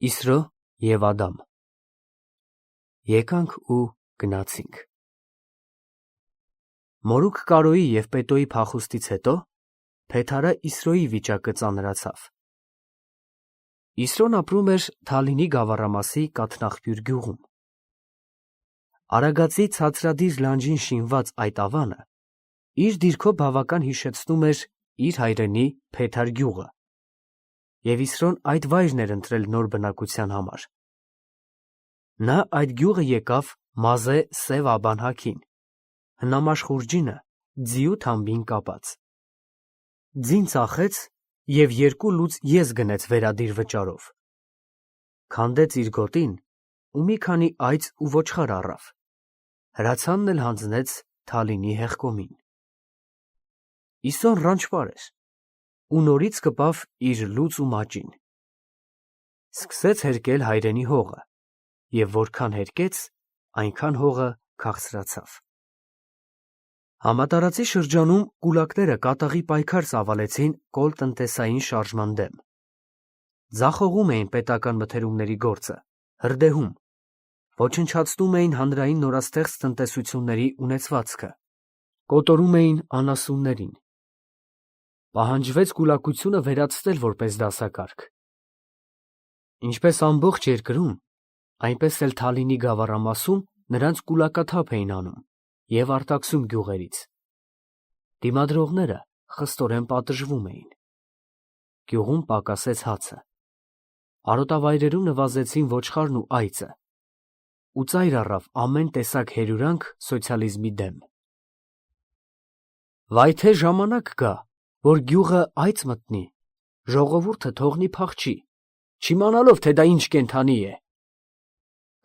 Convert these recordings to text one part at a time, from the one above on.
Իսրո և Ադամ։ Եկանք ու գնացինք։ Մորուք Կարոյի և Պետոյի փախուստից հետո Փեթարը Իսրոյի վիճակը ծանրացավ։ Իսրոն ապրում էր Թալինի գավառամասի Կաթնաղբյուր գյուղում։ Արագածի ցածրադիր լանջին շինված այդ ավանը իր դիրքով բավական հիշեցնում էր իր հայրենի Փեթար գյուղը, և Իսրոն այդ վայրն էր ընտրել նոր բնակության համար։ Նա այդ գյուղը եկավ Մազե Սև Աբանհաքին, հնամաշ ձիու թամբին կապած։ Ձին ծախեց և 2 լուծ ես գնեց վերադիր վճարով։ Քանդեց իր գոտին ու մի քանի այծ ու ոչխար առավ, հրացանն էլ հանձնեց Թալինի հեղկոմին։ Իսոն ռանչպար էր ու նորից կպավ իր լուծ ու մաճին։ Սկսեց հերկել հայրենի հողը, և որքան հերկեց, այնքան հողը քաղցրացավ։ Համատարածի շրջանում կուլակները կատաղի պայքար ծավալեցին կոլտնտեսային շարժման դեմ։ Ձախողում էին պետական մթերումների գործը, հրդեհում, ոչնչացնում էին հանրային նորաստեղծ տնտեսությունների ունեցվածքը, կոտորում էին անասուններին։ Պահանջվեց կուլակությունը վերացնել որպես դասակարգ։ Ինչպես ամբողջ երկրում, այնպես էլ Թալինի գավառամասում նրանց կուլակաթափ էին անում և արտաքսում գյուղերից։ Դիմադրողները խստորեն պատժվում էին։ Գյուղում պակասեց հացը։ Արոտավայրերում նվազեցին ոչխարն ու այծը, ու ծայր առավ ամեն տեսակ հերյուրանք սոցիալիզմի դեմ։ Վայ թե ժամանակ գա, որ գյուղը այծ մտնի, ժողովուրդը թողնի փախչի, չիմանալով, թե դա ինչ կենդանի է։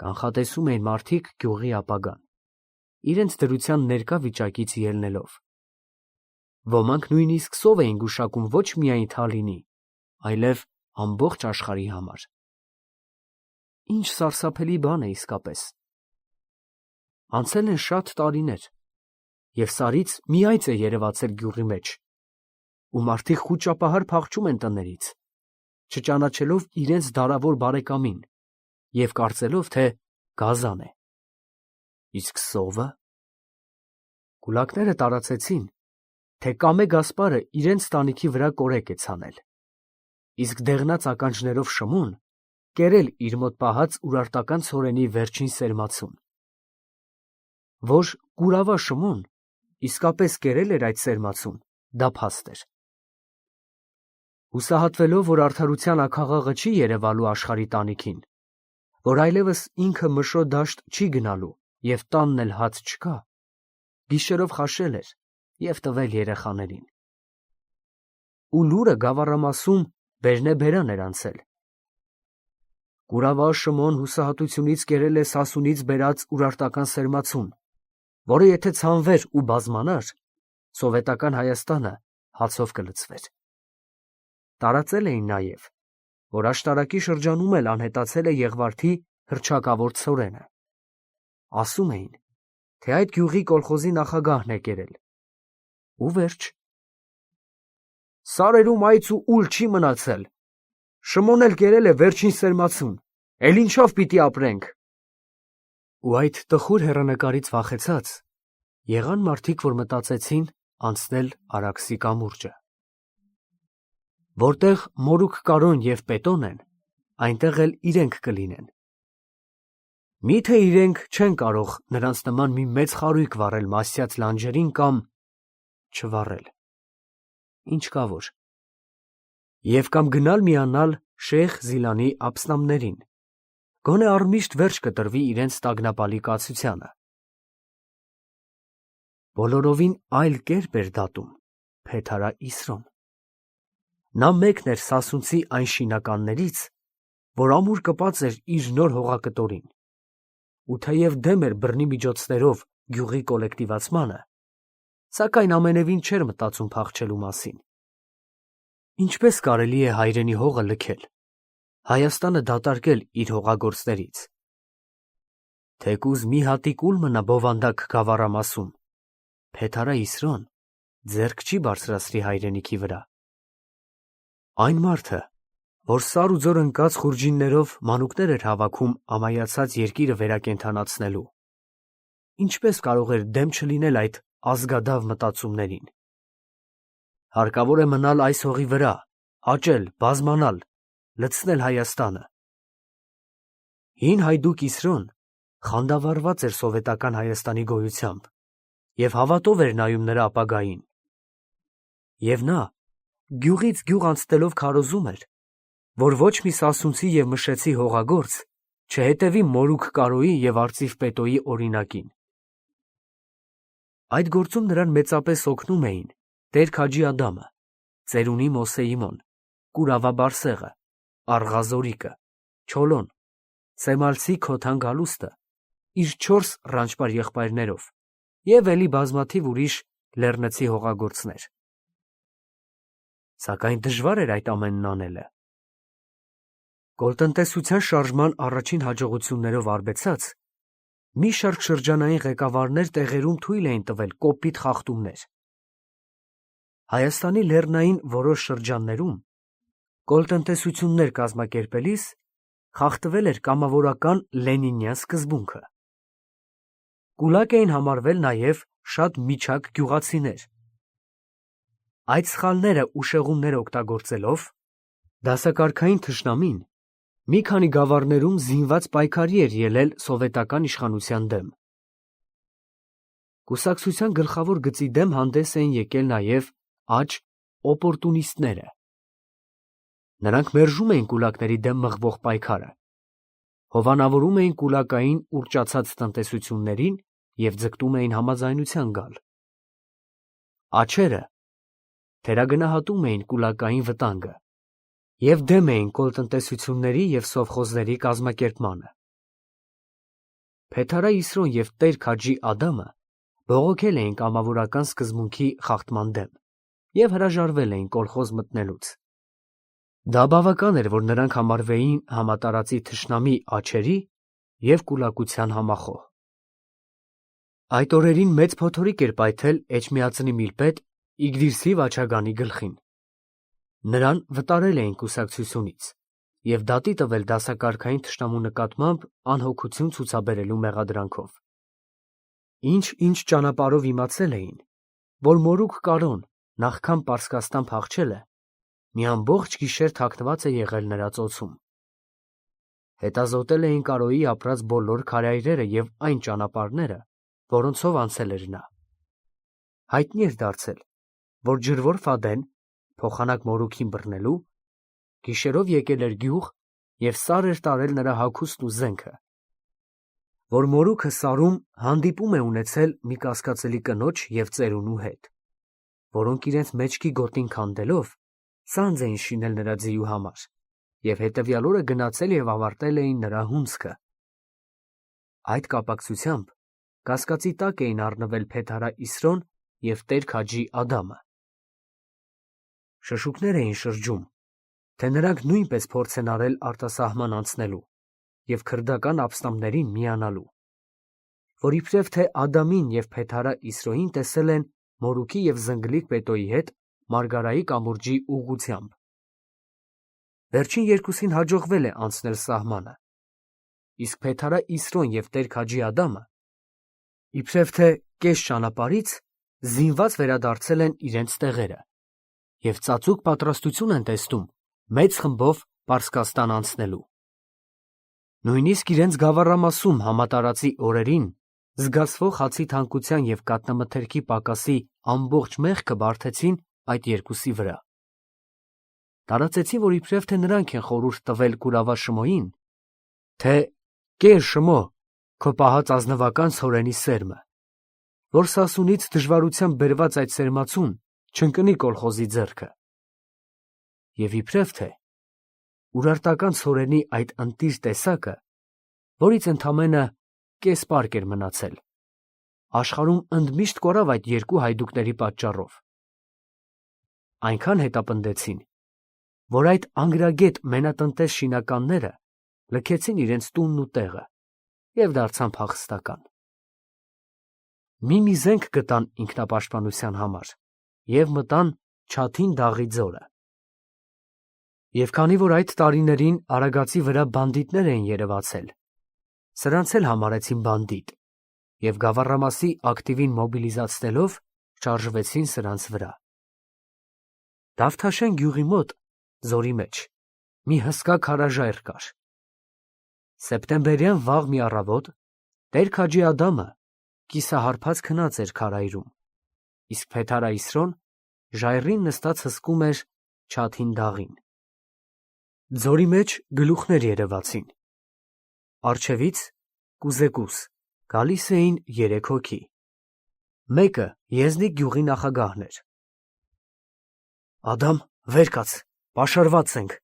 Կանխատեսում էին մարդիկ գյուղի ապագան, իրենց դրության ներկա վիճակից ելնելով։ Ոմանք նույնիսկ սով էին գուշակում ոչ միայն Թալինի, այլև ամբողջ աշխարհի համար։ Ինչ սարսափելի բան է իսկապես։ Անցել են շատ տարիներ, և Սարից մի այծ է երևացել գյուղի մեջ, ու մարդիկ խուճապահար փախչում են տներից, չճանաչելով իրենց դարավոր բարեկամին և կարծելով, թե գազան է։ Իսկ սովը։ Կուլակները տարածեցին, թե Կամե Գասպարը իրենց տանիքի վրա կորեկ է ցանել, իսկ դեղնած ականջներով Շմուն կերել իր մոտ պահած ուրարտական ցորենի վերջին սերմացուն։ Որ կուրավա Շմուն իսկապես կերել էր այդ սերմացուն, դա փաստ էր։ Հուսահատվելով, որ արդարության աքաղաղը չի երևալու աշխարհի տանիքին, որ այլևս ինքը Մշո դաշտ չի գնալու և տանն էլ հաց չկա, գիշերով խաշել էր և տվել երեխաներին։ Ու լուրը գավառամասում բերնեբերան էր անցել։ Կուրավա Շմոն հուսահատությունից կերել է Սասունից բերած ուրարտական սերմացուն, որը եթե ցանվեր ու բազմանար, սովետական Հայաստանը հացով կլցվեր։ Տարածել էին նաև, որ աշտարակի շրջանում էլ անհետացել է Եղվարդի հռչակավոր ցորենը։ Ասում էին, թե այդ գյուղի կոլխոզի նախագահն է կերել։ Ու վերջ։ Սարերում այծ ու ուլ չի մնացել։ Շմոն էլ կերել է վերջին սերմացուն, էլ ինչով պիտի ապրենք։ Ու այդ տխուր հեռանկարից վախեցած, եղան մարդիկ, որ մտածեցին անցնել Արաքսի կամուրջը։ Որտեղ մորուք Կարոն և Պետոն են, այնտեղ էլ իրենք կլինեն։ Մի՞թե իրենք չեն կարող նրանց նման մի մեծ խարույկ վառել Մասյաց լանջերին կամ չվառել։ Ինչ կա որ։ Եվ կամ գնալ միանալ Շեյխ Զիլանի ափսնամներին, գոնե առմիշտ վերջ կտրվի իրենց տագնապալի կացությանը։ Բոլորովին այլ կերպ էր դատում Փեթարա Իսրոն։ Նա մեկն էր Սասունցի այն շինականներից, որ ամուր կպած էր իր նոր հողակտորին, ու թեև դեմ էր բռնի միջոցներով գյուղի կոլեկտիվացմանը, սակայն ամենևին չէր մտածում փախչելու մասին։ Ինչպես կարելի է հայրենի հողը լքել, Հայաստանը դատարկել իր հողագործներից։ Թեկուզ մի հատիկ ուլ մնա բովանդակ գավառամասում, Փեթարա Իսրոն ձեռք չի բարձրացրի հայրենիքի վրա։ Այն մարդը, որ սար ու ձոր ընկած խուրջիններով մանուկներ էր հավաքում ամայացած երկիրը վերակենդանացնելու։ Ինչպես կարող էր դեմ չլինել այդ ազգադավ մտածումներին։ Հարկավոր է մնալ այս հողի վրա, աճել, բազմանալ, լցնել Հայաստանը։ Հին հայդուկ Իսրոն խանդավառված էր սովետական Հայաստանի գոյությամբ և հավատով էր նայում նրա ապագային։ Եվ նա գյուղից գյուղ անցնելով քարոզում էր, որ ոչ մի Սասունցի և Մշեցի հողագործ չհետևի Մորուք Կարոյի և Արծիվ Պետոյի օրինակին։ Այդ գործում նրան մեծապես օգնում էին Տեր Քաջի Ադամը, Ծերունի Մոսեիմոն, Կուրավա Բարսեղը, Աղղազորիկը, Չոլոն, Սեմալցի Քոթան Գալուստը իր 4 ռանչպար եղբայրներով և էլի բազմաթիվ ուրիշ լեռնեցի հողագործներ։ Սակայն դժվար էր այդ ամենն անելը։ Կոլտնտեսության շարժման առաջին հաջողություններով արբեցած մի շարք շրջանային ղեկավարներ տեղերում թույլ էին տվել կոպիտ խախտումներ։ Հայաստանի լեռնային որոշ շրջաններում կոլտնտեսություններ կազմակերպելիս խախտվել էր կամավորական լենինյան սկզբունքը։ Կուլակ էին համարվել նաև շատ միջակ գյուղացիներ։ Այդ սխալները ու շեղումները օգտագործելով դասակարգային թշնամին մի քանի գավառներում զինված պայքարի էր ելել սովետական իշխանության դեմ։ Կուսակցության գլխավոր գծի դեմ հանդես էին եկել նաև աջ օպորտունիստները։ Նրանք մերժում էին կուլակների դեմ մղվող պայքարը, հովանավորում էին կուլակային ուռճացած տնտեսություններին և ձգտում էին համաձայնության գալ։ Աջերը թերագնահատում էին կուլակային վտանգը և դեմ էին կոլտնտեսությունների և սովխոզների կազմակերպմանը։ Փեթարա Իսրոն և Տեր Քաջի Ադամը բողոքել էին կամավորական սկզբունքի խախտման դեմ և հրաժարվել էին կոլխոզ մտնելուց։ Դա բավական էր, որ նրանք համարվեին համատարածի թշնամի աջերի և կուլակության համախոհ։ Այդ օրերին մեծ փոթորիկ էր պայթել Էջմիածնի միլպետ Իգդիր Վաչագանի գլխին։ Նրան վտարել էին կուսակցությունից և դատի տվել դասակարգային թշնամու նկատմամբ անհոգություն ցուցաբերելու մեղադրանքով։ Ինչ ճանապարհով իմացել էին, որ Մորուք Կարոն նախքան Պարսկաստան փախչելը մի ամբողջ գիշեր թաքնված է եղել նրա ծոցում։ Հետազոտել էին Կարոյի ապրած բոլոր քարայրերը և այն ճանապարհները, որոնցով անցել էր նա։ Հայտնի էր դարձել, որ ջրվոր Ֆադեն, փոխանակ Մորուքին բռնելու, գիշերով եկել էր գյուղ և սար էր տարել նրա հագուստն ու զենքը, որ Մորուքը սարում հանդիպում է ունեցել մի կասկածելի կնոջ և ծերունու հետ, որոնք իրենց մեջքի գոտին քանդելով սանձ էին շինել նրա ձիու համար և հետևյալ օրը գնացել և ավարտել էին նրա հունձքը։ Այդ կապակցությամբ կասկածի տակ էին առնվել Փեթարա Իսրոն և Տեր Քաջի Ադամը։ Շշուկներ էին շրջում, թե նրանք նույնպես փորձ են արել արտասահման անցնելու և քրդական ապստամբներին միանալու, որ իբրև թե Ադամին և Փեթարա Իսրոյին տեսել են Մորուքի և Զնգլիկ Պետոյի հետ Մարգարայի կամուրջի ուղղությամբ։ Վերջին երկուսին հաջողվել է անցնել սահմանը, իսկ Փեթարա Իսրոն և Տեր Քաջի Ադամը իբրև թե կես ճանապարհից զինված վերադարձել են իրենց տեղերը և ծածուկ պատրաստություն են տեսնում մեծ խմբով Պարսկաստան անցնելու։ Նույնիսկ իրենց գավառամասում համատարածի օրերին զգացվող հացի թանկության և կատնամթերքի պակասի ամբողջ մեղքը բարդեցին այդ երկուսի վրա։ Տարածեցին, որ իբրև թե նրանք են խորհուրդ տվել Կուրավա Շմոյին, թե «Կեր Շմո, քո պահած ազնվական ցորենի սերմը», որ Սասունից դժվարությամբ բերված այդ սերմացուն չընկնի կոլխոզի ձեռքը։ Եվ իբրև թե Ուրարտական ցորենի այդ ընտիր տեսակը, որից ընդամենը կես պարկ էր մնացել, աշխարհում ընդմիշտ կորավ այդ երկու հայդուկների պատճառով։ Այնքան հետապնդեցին, որ այդ անգրագետ մենատնտես շինականները լքեցին իրենց տունն ու տեղը և դարձան փախստական։ Մի զենք գտան ինքնապաշտպանության համար և մտան Չաթին դաղի ձորը։ Եվ քանի որ այդ տարիներին Արագածի վրա բանդիտներ էին երևացել, սրանց էլ համարեցին բանդիտ և Գավառամասի ակտիվին մոբիլիզացնելով շարժվեցին սրանց վրա։ Դավթաշեն գյուղի մոտ, ձորի մեջ, մի հսկա քարաժայռ կար։ Սեպտեմբերյան վաղ մի առավոտ Տեր-Քաջի Ադամը կիսահարբած քնած էր քարայրում, իսկ Փեթարա Իսրոն ժայռին նստած հսկում էր չաթին դաղին։ Ձորի մեջ գլուխներ երևացին։ Առջևից կուզեկուս գալիս էին 3 հոգի։ Մեկը Եզնիկ գյուղի նախագահն էր։ «Ադամ, վեր կաց, պաշարված ենք»,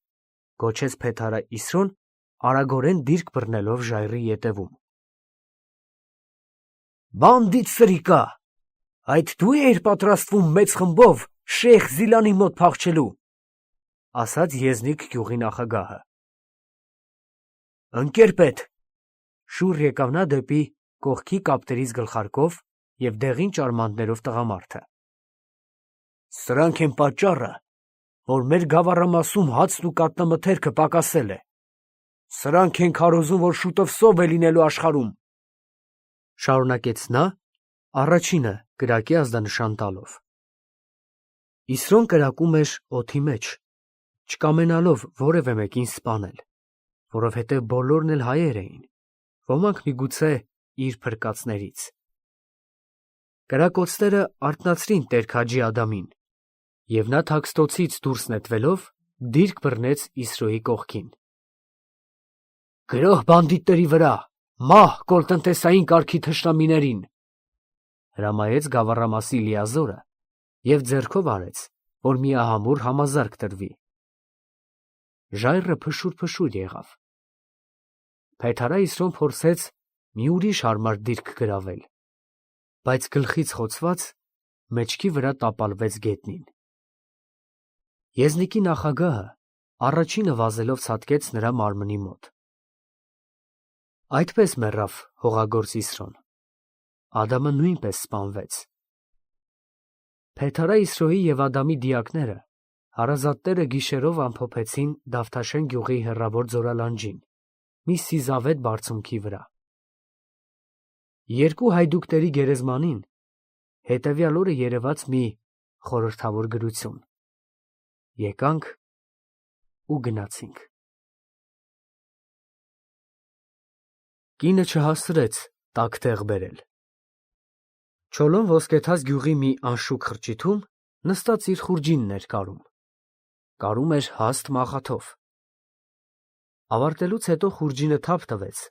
գոչեց Փեթարա Իսրոն, արագորեն դիրք բռնելով ժայռի ետևում։ «Բանդիտ սրիկա, այդ դու էիր պատրաստվում մեծ խմբով Շեյխ Զիլանի մոտ փախչելու», ասաց Եզնիկ գյուղի նախագահը։ «Ընկեր պետ», շուռ եկավ նա դեպի կողքի կապտերից գլխարկով և դեղին ճարմաններով տղամարդը։ «Սրանք են պատճառը, որ մեր Գավառամասում հացն ու կատնամթերքը պակասել է։ Սրանք են քարոզում, որ շուտով սով է լինելու աշխարհում», շարունակեց նա, առաջինը կրակի ազդանշան տալով։ Իսրոն կրակում էր օդի մեջ, չկամենալով որևէ մեկին սպանել, որովհետև բոլորն էլ հայեր էին, ոմանք միգուցե իր փրկածներից։ Կրակոցները արթնացրին Տեր-Քաջի Ադամին, և նա թաքստոցից դուրս նետվելով դիրք բռնեց Իսրոյի կողքին։ «Գրոհ բանդիտների վրա, մահ կոլտնտեսային կարգի թշնամիներին», հրամայեց Գավառամասի լիազորը և ձեռքով արեց, որ միահամուռ համազարկ տրվի։ Ժայռը փշուր եղավ։ Փեթարա Իսրոն փորձեց մի ուրիշ հարմար դիրք գրավել, բայց գլխից խոցված մեջքի վրա տապալվեց գետնին։ Եզնիկի նախագահը առաջինը վազելով ցատկեց նրա մարմնի մոտ։ Այդպես մեռավ հողագործ Իսրոն։ Ադամը նույնպես սպանվեց։ Փեթարա Իսրոյի և Ադամի դիակները հարազատները գիշերով ամփոփեցին Դավթաշեն գյուղի հեռավոր ձորալանջին, մի սիզավետ բարձունքի վրա։ Երկու հայդուկների գերեզմանին հետևյալ օրը երևաց մի խորհրդավոր գրություն. «Եկանք ու գնացինք»։ Կինը չհասցրեց տաք տեղ բերել։ Չոլոն Ոսկեթաց գյուղի մի անշուք խրճիթում նստած իր խուրջինն էր կարում։ Կարում էր հաստ մաղաթով։ Ավարտելուց հետո խուրջինը թափ տվեց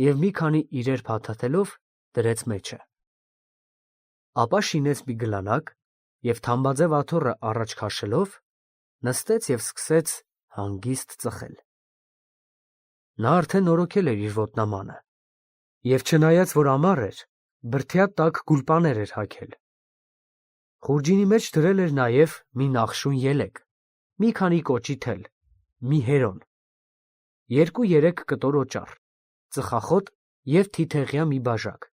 և մի քանի իրեր փաթաթելով դրեց մեջը։ Ապա շինեց մի գլանակ և թամբաձև աթոռը առաջ քաշելով նստեց և սկսեց հանգիստ ծխել։ Նա արդեն նորոգել էր իր ոտնամանը և չնայած որ ամառ էր, բրդյա տաք գուլպաներ էր հագել։ Խուրջինի մեջ դրել էր նաև մի նախշուն ելեք, մի քանի կոճի թել, մի հերոն, 2-3 կտոր օճառ, ծխախոտ և թիթեղյա մի բաժակ։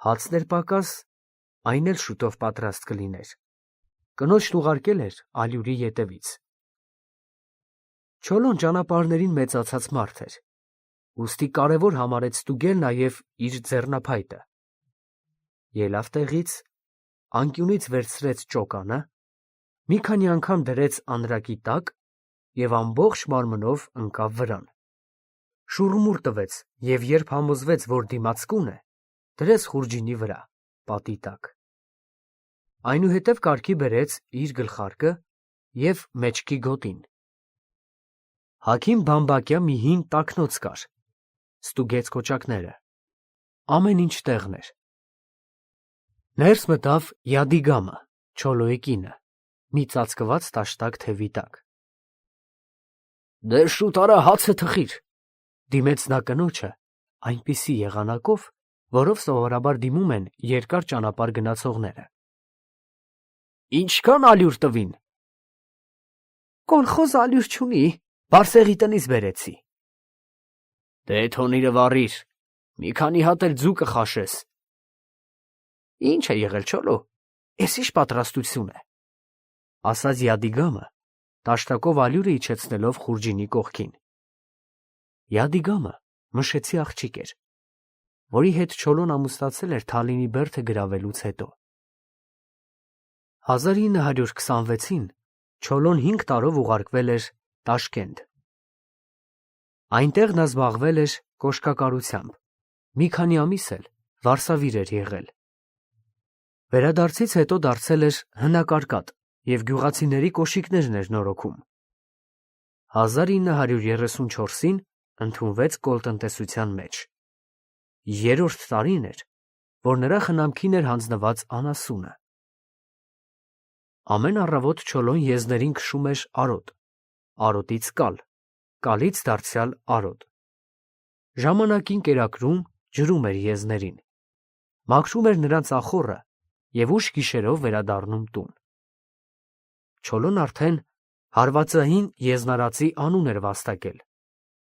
Հացն էր պակաս, այն էլ շուտով պատրաստ կլիներ։ Կնոջն ուղարկել էր ալյուրի ետևից։ Չոլոն ճանապարհներին մեծացած մարդ էր, ուստի կարևոր համարեց ստուգել նաև իր ձեռնափայտը։ Ելավ տեղից, անկյունից վերցրեց ճոկանը, մի քանի անգամ դրեց անրակի տակ և ամբողջ մարմնով ընկավ վրան։ Շուռմուռ տվեց և երբ համոզվեց, որ դիմացկուն է, դրեց խուրջինի վրա, պատի տակ։ Այնուհետև կարգի բերեց իր գլխարկը և մեջքի գոտին։ Հագին բամբակյա մի հին տակնոց կար, ստուգեց կոճակները, ամեն ինչ տեղն էր։ Ներս մտավ Յադիգամը, Չոլոյի կինը, մի ծածկված տաշտակ թևի տակ։ «Դե շուտ արա հացը թխիր», դիմեց նա կնոջը այնպիսի եղանակով, որով սովորաբար դիմում են երկար ճանապարհ գնացողները։ «Ինչքան ալյուր տվին»։ «Կոլխոզը ալյուր չունի, Բարսեղի տնից բերեցի»։ «Դե թոնիրը վառիր, մի քանի հատ էլ ձու կխաշես»։ «Ինչ է եղել, Չոլո, էս ի՞նչ պատրաստություն է», ասաց Յադիգամը տաշտակով ալյուրը իջեցնելով խուրջինի կողքին։ Յադիգամը մշեցի աղջիկ էր, որի հետ Չոլոն ամուսնացել էր Թալինի բերդը գրավելուց հետո։ 1926-ին Չոլոն 5 տարով ուղարկվել էր Տաշկենտ։ Այնտեղ նա զբաղվել էր կոշկակարությամբ, մի քանի ամիս էլ վարսավիր էր եղել։ Վերադարձից հետո դարձել էր հնակարկատ և գյուղացիների կոշիկներն էր նորոգում։ 1934-ին ընդունվեց կոլտնտեսության մեջ։ Երրորդ տարին էր, որ նրա խնամքին էր հանձնված անասունը։ Ամեն առավոտ Չոլոն եզներին քշում էր արոտ, արոտից կալ, կալից դարձյալ արոտ։ Ժամանակին կերակրում ջրում էր եզներին, մաքրում էր նրանց ախոռը և ուշ գիշերով վերադառնում տուն։ Չոլոն արդեն հարվածային եզնարածի անուն էր վաստակել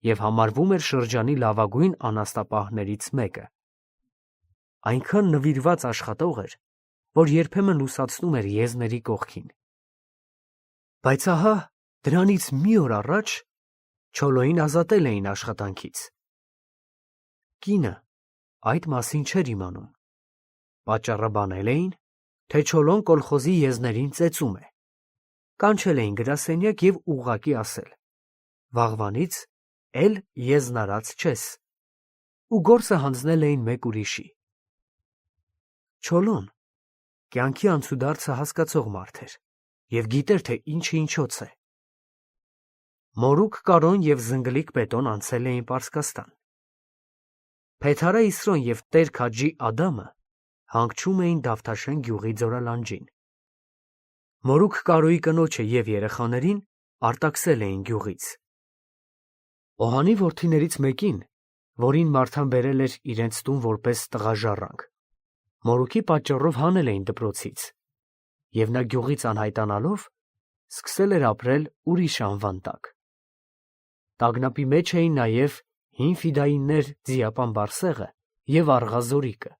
և համարվում էր շրջանի լավագույն անասնապահներից մեկը։ Այնքան նվիրված աշխատող էր, որ երբեմն լուսացնում էր եզների կողքին։ Բայց ահա դրանից մի օր առաջ Չոլոին ազատել էին աշխատանքից։ Կինը այդ մասին չէր իմանում։ Պատճառը բանել էին, թե Չոլոն կոլխոզի եզներին ծեծում է։ Կանչել էին գրասենյակ և ուղղակի ասել. «Վաղվանից էլ եզնարած չես», ու գործը հանձնել էին մեկ ուրիշի։ Չոլոն կյանքի անցուդարձը հասկացող մարդ էր և գիտեր, թե ինչը ինչոց է։ Մորուք Կարոն և զնգլիկ Պետոն անցել էին Պարսկաստան։ Փեթարա Իսրոն և Տեր Քաջի Ադամը հանգչում էին Դավթաշեն գյուղի ձորալանջին։ Մորուք Կարոյի կնոջը և երեխաներին արտաքսել էին գյուղից։ Օհանի որդիներից մեկին, որին Մարթան բերել էր իրենց տուն որպես տղաժառանգ, մորուքի պատճառով հանել էին դպրոցից, և նա գյուղից անհայտանալով սկսել էր ապրել ուրիշ անվան տակ։ Տագնապի մեջ էին նաև հին ֆիդայիններ Ձիապան Բարսեղը և Աղա Զորիկը։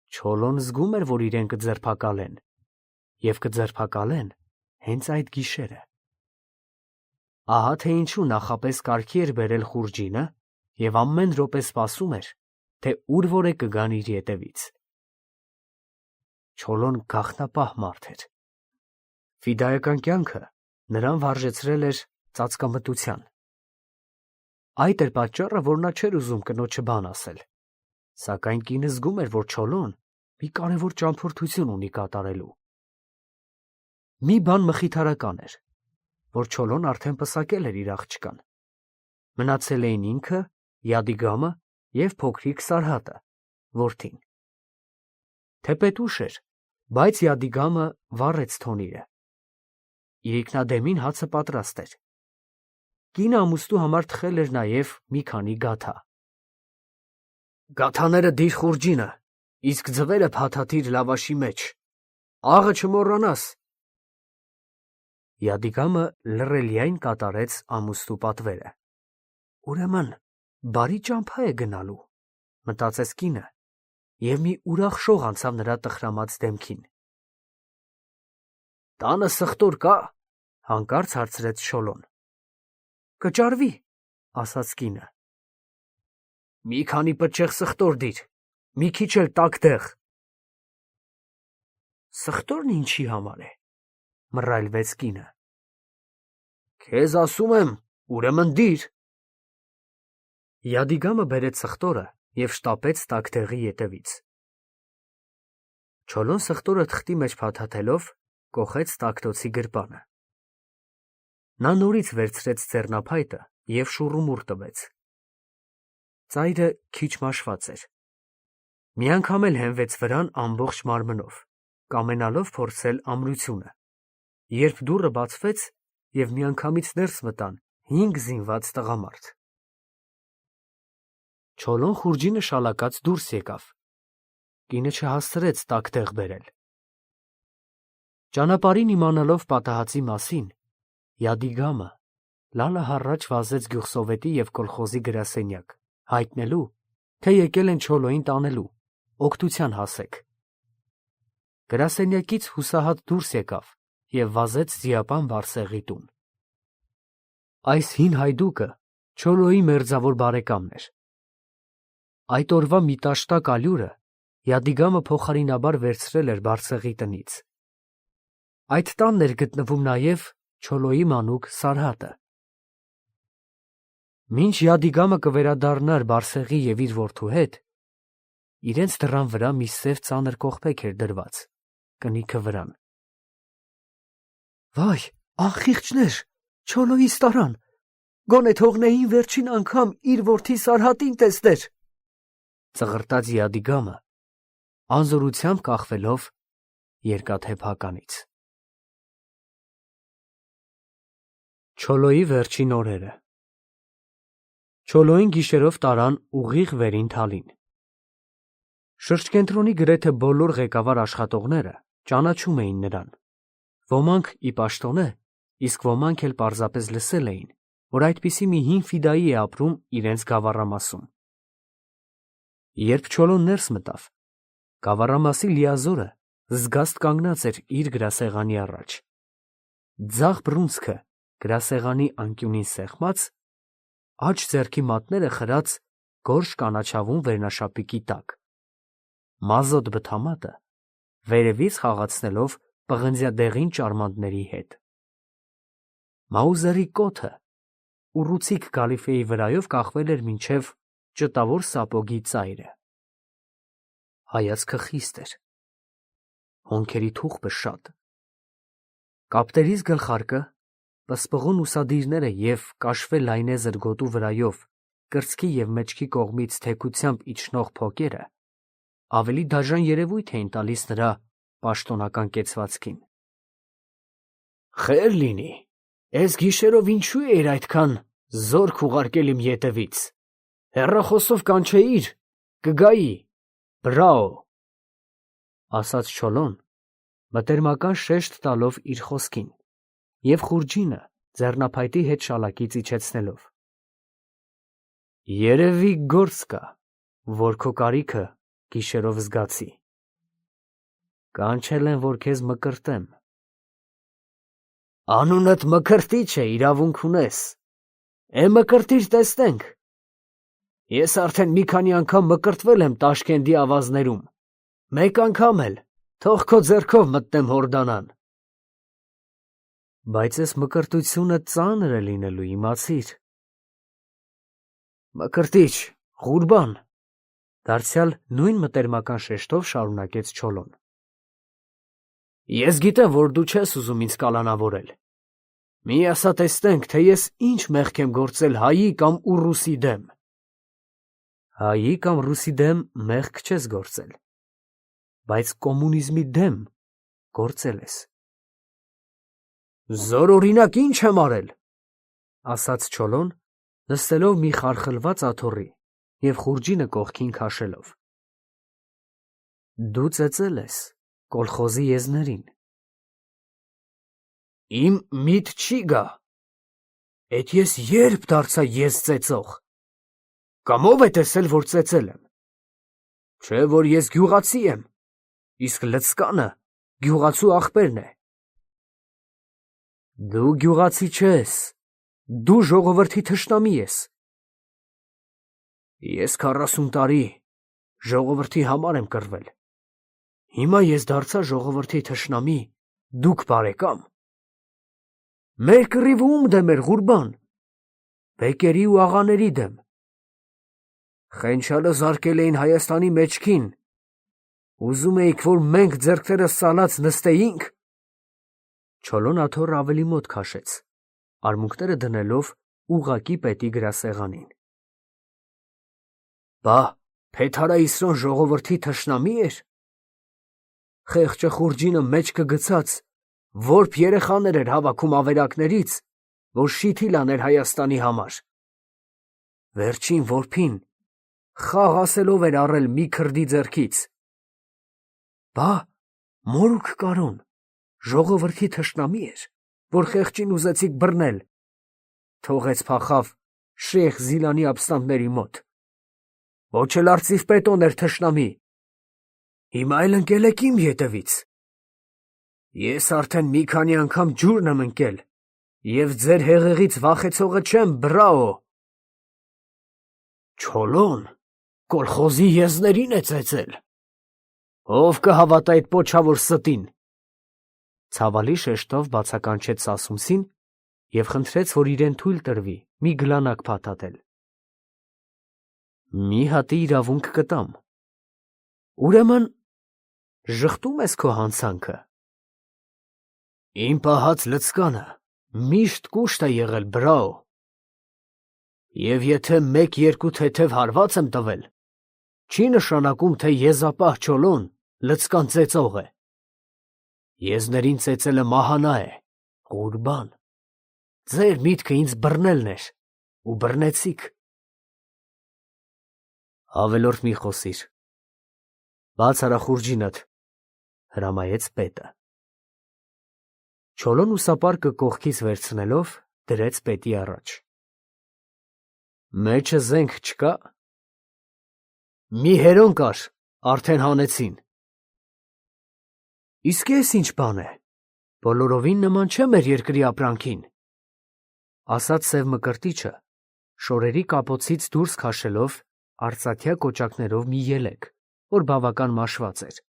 Չոլոն զգում էր, որ իրեն կձերբակալեն, և կձերբակալեն հենց այդ գիշերը։ Ահա թե ինչու նախապես կարգի էր բերել խուրջինը և ամեն րոպե սպասում էր, թե ուր որ է կգան իր ետևից։ Չոլոն գաղտնապահ մարդ էր։ Ֆիդայական կյանքը նրան վարժեցրել էր ծածկամտության։ Այդ էր պատճառը, որ նա չէր ուզում կնոջը բան ասել, սակայն կինը զգում էր, որ Չոլոն մի կարևոր ճամփորդություն ունի կատարելու։ Մի բան մխիթարական էր, որ Չոլոն արդեն պսակել էր իր աղջկան։ Մնացել էին ինքը, Յադիգամը և փոքրիկ Սարհատը, որդին։ Թեպետ ուշ էր, բայց Յադիգամը վառեց թոնիրը։ Իրիկնադեմին հացը պատրաստ էր։ Կինը ամուստու համար թխել էր նաև մի քանի գաթա։ «Գաթաները դիր խուրջինը, իսկ ձվերը փաթաթիր լավաշի մեջ, աղը չմոռանաս»։ Յադիգամը լռելիայն կատարեց ամուստու պատվերը։ «Ուրեմն բարի ճամփա է գնալու», մտածեց կինը, և մի ուրախ շող անցավ նրա տխրամած դեմքին։ «Տանը սխտոր կա՞, հանկարծ հարցրեց Չոլոն։ «Կճարվի», ասաց կինը։ «Մի քանի պտչեղ սխտոր դիր, մի քիչ էլ տաք դեղ»։ «Սխտորն ինչի համար է», մռայլվեց կինը։ «Քեզ ասում եմ, ուրեմն դիր»։ Յադիգամը բերեց սխտորը և շտապեց տաք դեղի ետևից։ Չոլոն սխտորը թղթի մեջ փաթաթելով կոխեց տաքդոցի գրպանը։ Նա նորից վերցրեց ձեռնափայտը և շուռումուռ տվեց։ Ծայրը քիչ մաշված էր։ Մի անգամ էլ հենվեց վրան ամբողջ մարմնով, կամենալով փորձել ամրությունը, երբ դուռը բացվեց և միանգամից ներս մտան 5 զինված տղամարդ։ Չոլոն խուրջինը շալակած դուրս եկավ։ Կինը չհասցրեց տաք դեղ բերել։ Ճանապարհին իմանալով պատահածի մասին, Յադիգամը լալը հառաչ վազեց գյուղսովետի և կոլխոզի գրասենյակ, հայտնելու, թե եկել են Չոլոին տանելու, օգնության հասեք։ Գրասենյակից հուսահատ դուրս եկավ և վազեց ձիապան Բարսեղի տուն։ Այս հին հայդուկը Չոլոյի մերձավոր բարեկամն էր։ Այդ օրվա մի տաշտակ ալյուրը Յադիգամը փոխարինաբար վերցրել էր Բարսեղի տնից։ Այդ տանն էր գտնվում նաև Չոլոյի մանուկ Սարհատը։ Մինչ Յադիգամը կվերադառնար Բարսեղի և իր որդու հետ, իրենց դռան վրա մի սև ծանր կողպեք էր դրված, կնիքը վրան։ Վայ, անխիղճներ, Չոլոյիս տարան, գոնե թողնեին վերջին անգամ իր որդի Սարհատին տեսներ, ծղրտաց Յադիգամը, անզորությամբ կախվելով երկաթե փականից։ Չոլոյի վերջին օրերը։ Չոլոյին գիշերով տարան ուղիղ վերին Թալին։ Շրջկենտրոնի գրեթե բոլոր ղեկավար աշխատողները ճանաչում էին նրան։ Ոմանք ի պաշտոնե, իսկ ոմանք էլ պարզապես լսել էին, որ այդպիսի մի հին ֆիդայի է ապրում իրենց գավառամասում։ Երբ Չոլոն ներս մտավ, գավառամասի լիազորը զգաստ կանգնած էր իր գրասեղանի առաջ։ Ձախ բռունցքը գրասեղանի անկյունին սեղմած, աջ ձեռքի մատները խրած գորշ կանաչավուն վերնաշապիկի տակ։ Մազոտ բթամատը վերևից խաղացնելով պղնձյադեղին ճարմանտների հետ։ Մաուզերի կոթը ուռուցիկ գալիֆեի վրայով կախվել էր մինչև ճտավոր սապոգի ծայրը։ Հայացքը խիստ էր, հոնքերի թուղթը շատ։ Կապտերից գլխարկը, պսպղուն ուսադիրները և կաշվե լայնեզր գոտու վրայով կրծքի և մեջքի կողմից թեքությամբ իջնող փոկերը ավելի դաժան երևույթ էին տալիս նրա պաշտոնական կեցվածքին։ Խեր լինի, ես գիշերով ինչու էիր այդքան զորք ուղարկել իմ ետևից, հեռախոսով կանչեիր, կգայի, բրաո, ասաց Չոլոն, մտերմական շեշտ տալով իր խոսքին և խուրջինը ձեռնափայտի հետ շալակից իջեցնելով։ Երևի գործ կա, որ քո կարիքը գիշերով զգացի։ Կանչել են, որ քեզ մկրտեմ։ Անունդ Մկրտիչ է, իրավունք ունես։ Մկրտիր տեսնենք։ Ես արդեն մի քանի անգամ մկրտվել եմ Տաշկենտի ավազներում, մեկ անգամ էլ, թող քո ձեռքով մտնեմ հորդանան։ Բայց այս մկրտությունը ծանր է լինելու, իմացիր։ Մկրտիչ, Ղուրբան, դարձյալ նույն մտերմական շեշտով շարունակեց Չոլոն։ Ես գիտեմ, որ դու չես ուզում ինձ կալանավորել։ Մի ասա տեսնենք, թե ես ինչ մեղք եմ գործել հայի կամ ուռուսի դեմ։ Հայի կամ ռուսի դեմ մեղք չես գործել, բայց կոմունիզմի դեմ գործել ես։ Զորօրինակ ինչ եմ արել, ասաց Չոլոն, նստելով մի խարխլված աթոռի և խուրջինը կողքին քաշելով։ Դու ծեծել ես կոլխոզի եզներին։ Իմ միտ չի գա, էդ ես երբ դարձա ես ծեծող, կամ ով է տեսել, որ ծեծել եմ, չէ որ ես գյուղացի եմ, իսկ լցկանը գյուղացու ախպերն է։ Դու գյուղացի չես, դու ժողովրդի թշնամի ես։ Ես 40 տարի ժողովրդի համար եմ կռվել, հիմա ես դարձա ժողովրդի թշնամի, դուք բարեկամ։ Մեր կռիվը ում դեմ էր, Ղուրբան, բեկերի ու աղաների դեմ։ Խենչալը զարկել էին Հայաստանի մեջքին, ուզում էիք, որ մենք ձեռքներս սալած նստեինք։ Չոլոն աթոռը ավելի մոտ քաշեց, արմունկները դնելով ուղղակի պետի գրասեղանին։ Բա Փեթարայիսրոն ժողովրդի թշնամի էր։ Խեղճը խուրջինը մեջքը գցած, որբ երեխաներ էր հավաքում ավերակներից, որ շիթիլ աներ Հայաստանի համար։ Վերջին որբին խաղ ասելով էր առել մի քրդի ձեռքից։ Բա Մորուք Կարոն ժողովրդի թշնամի էր, որ խեղճին ուզեցիք բռնել, թողեց փախավ Շեյխ Զիլանի ապստամբների մոտ։ Ոչ էլ արծիվ պետոն էր թշնամի, հիմա էլ ընկել եք իմ ետևից։ Ես արդեն մի քանի անգամ ջուրն եմ ընկել, և ձեր հեղեղից վախեցողը չեմ, բրաո։ Չոլոն կոլխոզի եզներին է ծեծել։ Ով կհավատա այդ պոչավոր ստին։ Ցավալի շեշտով բացականչեց Սասունցին և խնդրեց, որ իրեն թույլ տրվի մի գլանակ փաթաթել։ Մի հատի իրավունք կտամ։ Ուրեմն ժխտում ես քո հանցանքը։ Իմ պահած լցկանը միշտ կուշտ է եղել, բրաո։ Եվ եթե մեկ-երկու թեթև հարված եմ տվել, չի նշանակում, թե եզապահ Չոլոն լցկան ծեծող է։ Եզներին ծեծելը մահանա է, Ղուրբան։ Ձեր միտքը ինձ բռնելն էր, ու բռնեցիք։ Ավելորդ մի խոսիր։ Բաց արա խուրջինդ, հրամայեց պետը։ Չոլոն ուսապարկը կողքից վերցնելով դրեց պետի առաջ։ Մեջը զենք չկա։ Մի հերոն կար, արդեն հանեցին։ Իսկ ես ինչ բան է, բոլորովին նման չէ մեր երկրի ապրանքին, ասաց սև մկրտիչը, շորերի կապոցից դուրս քաշելով արծաթյա կոճակներով մի ելեք, որ բավական մաշված էր։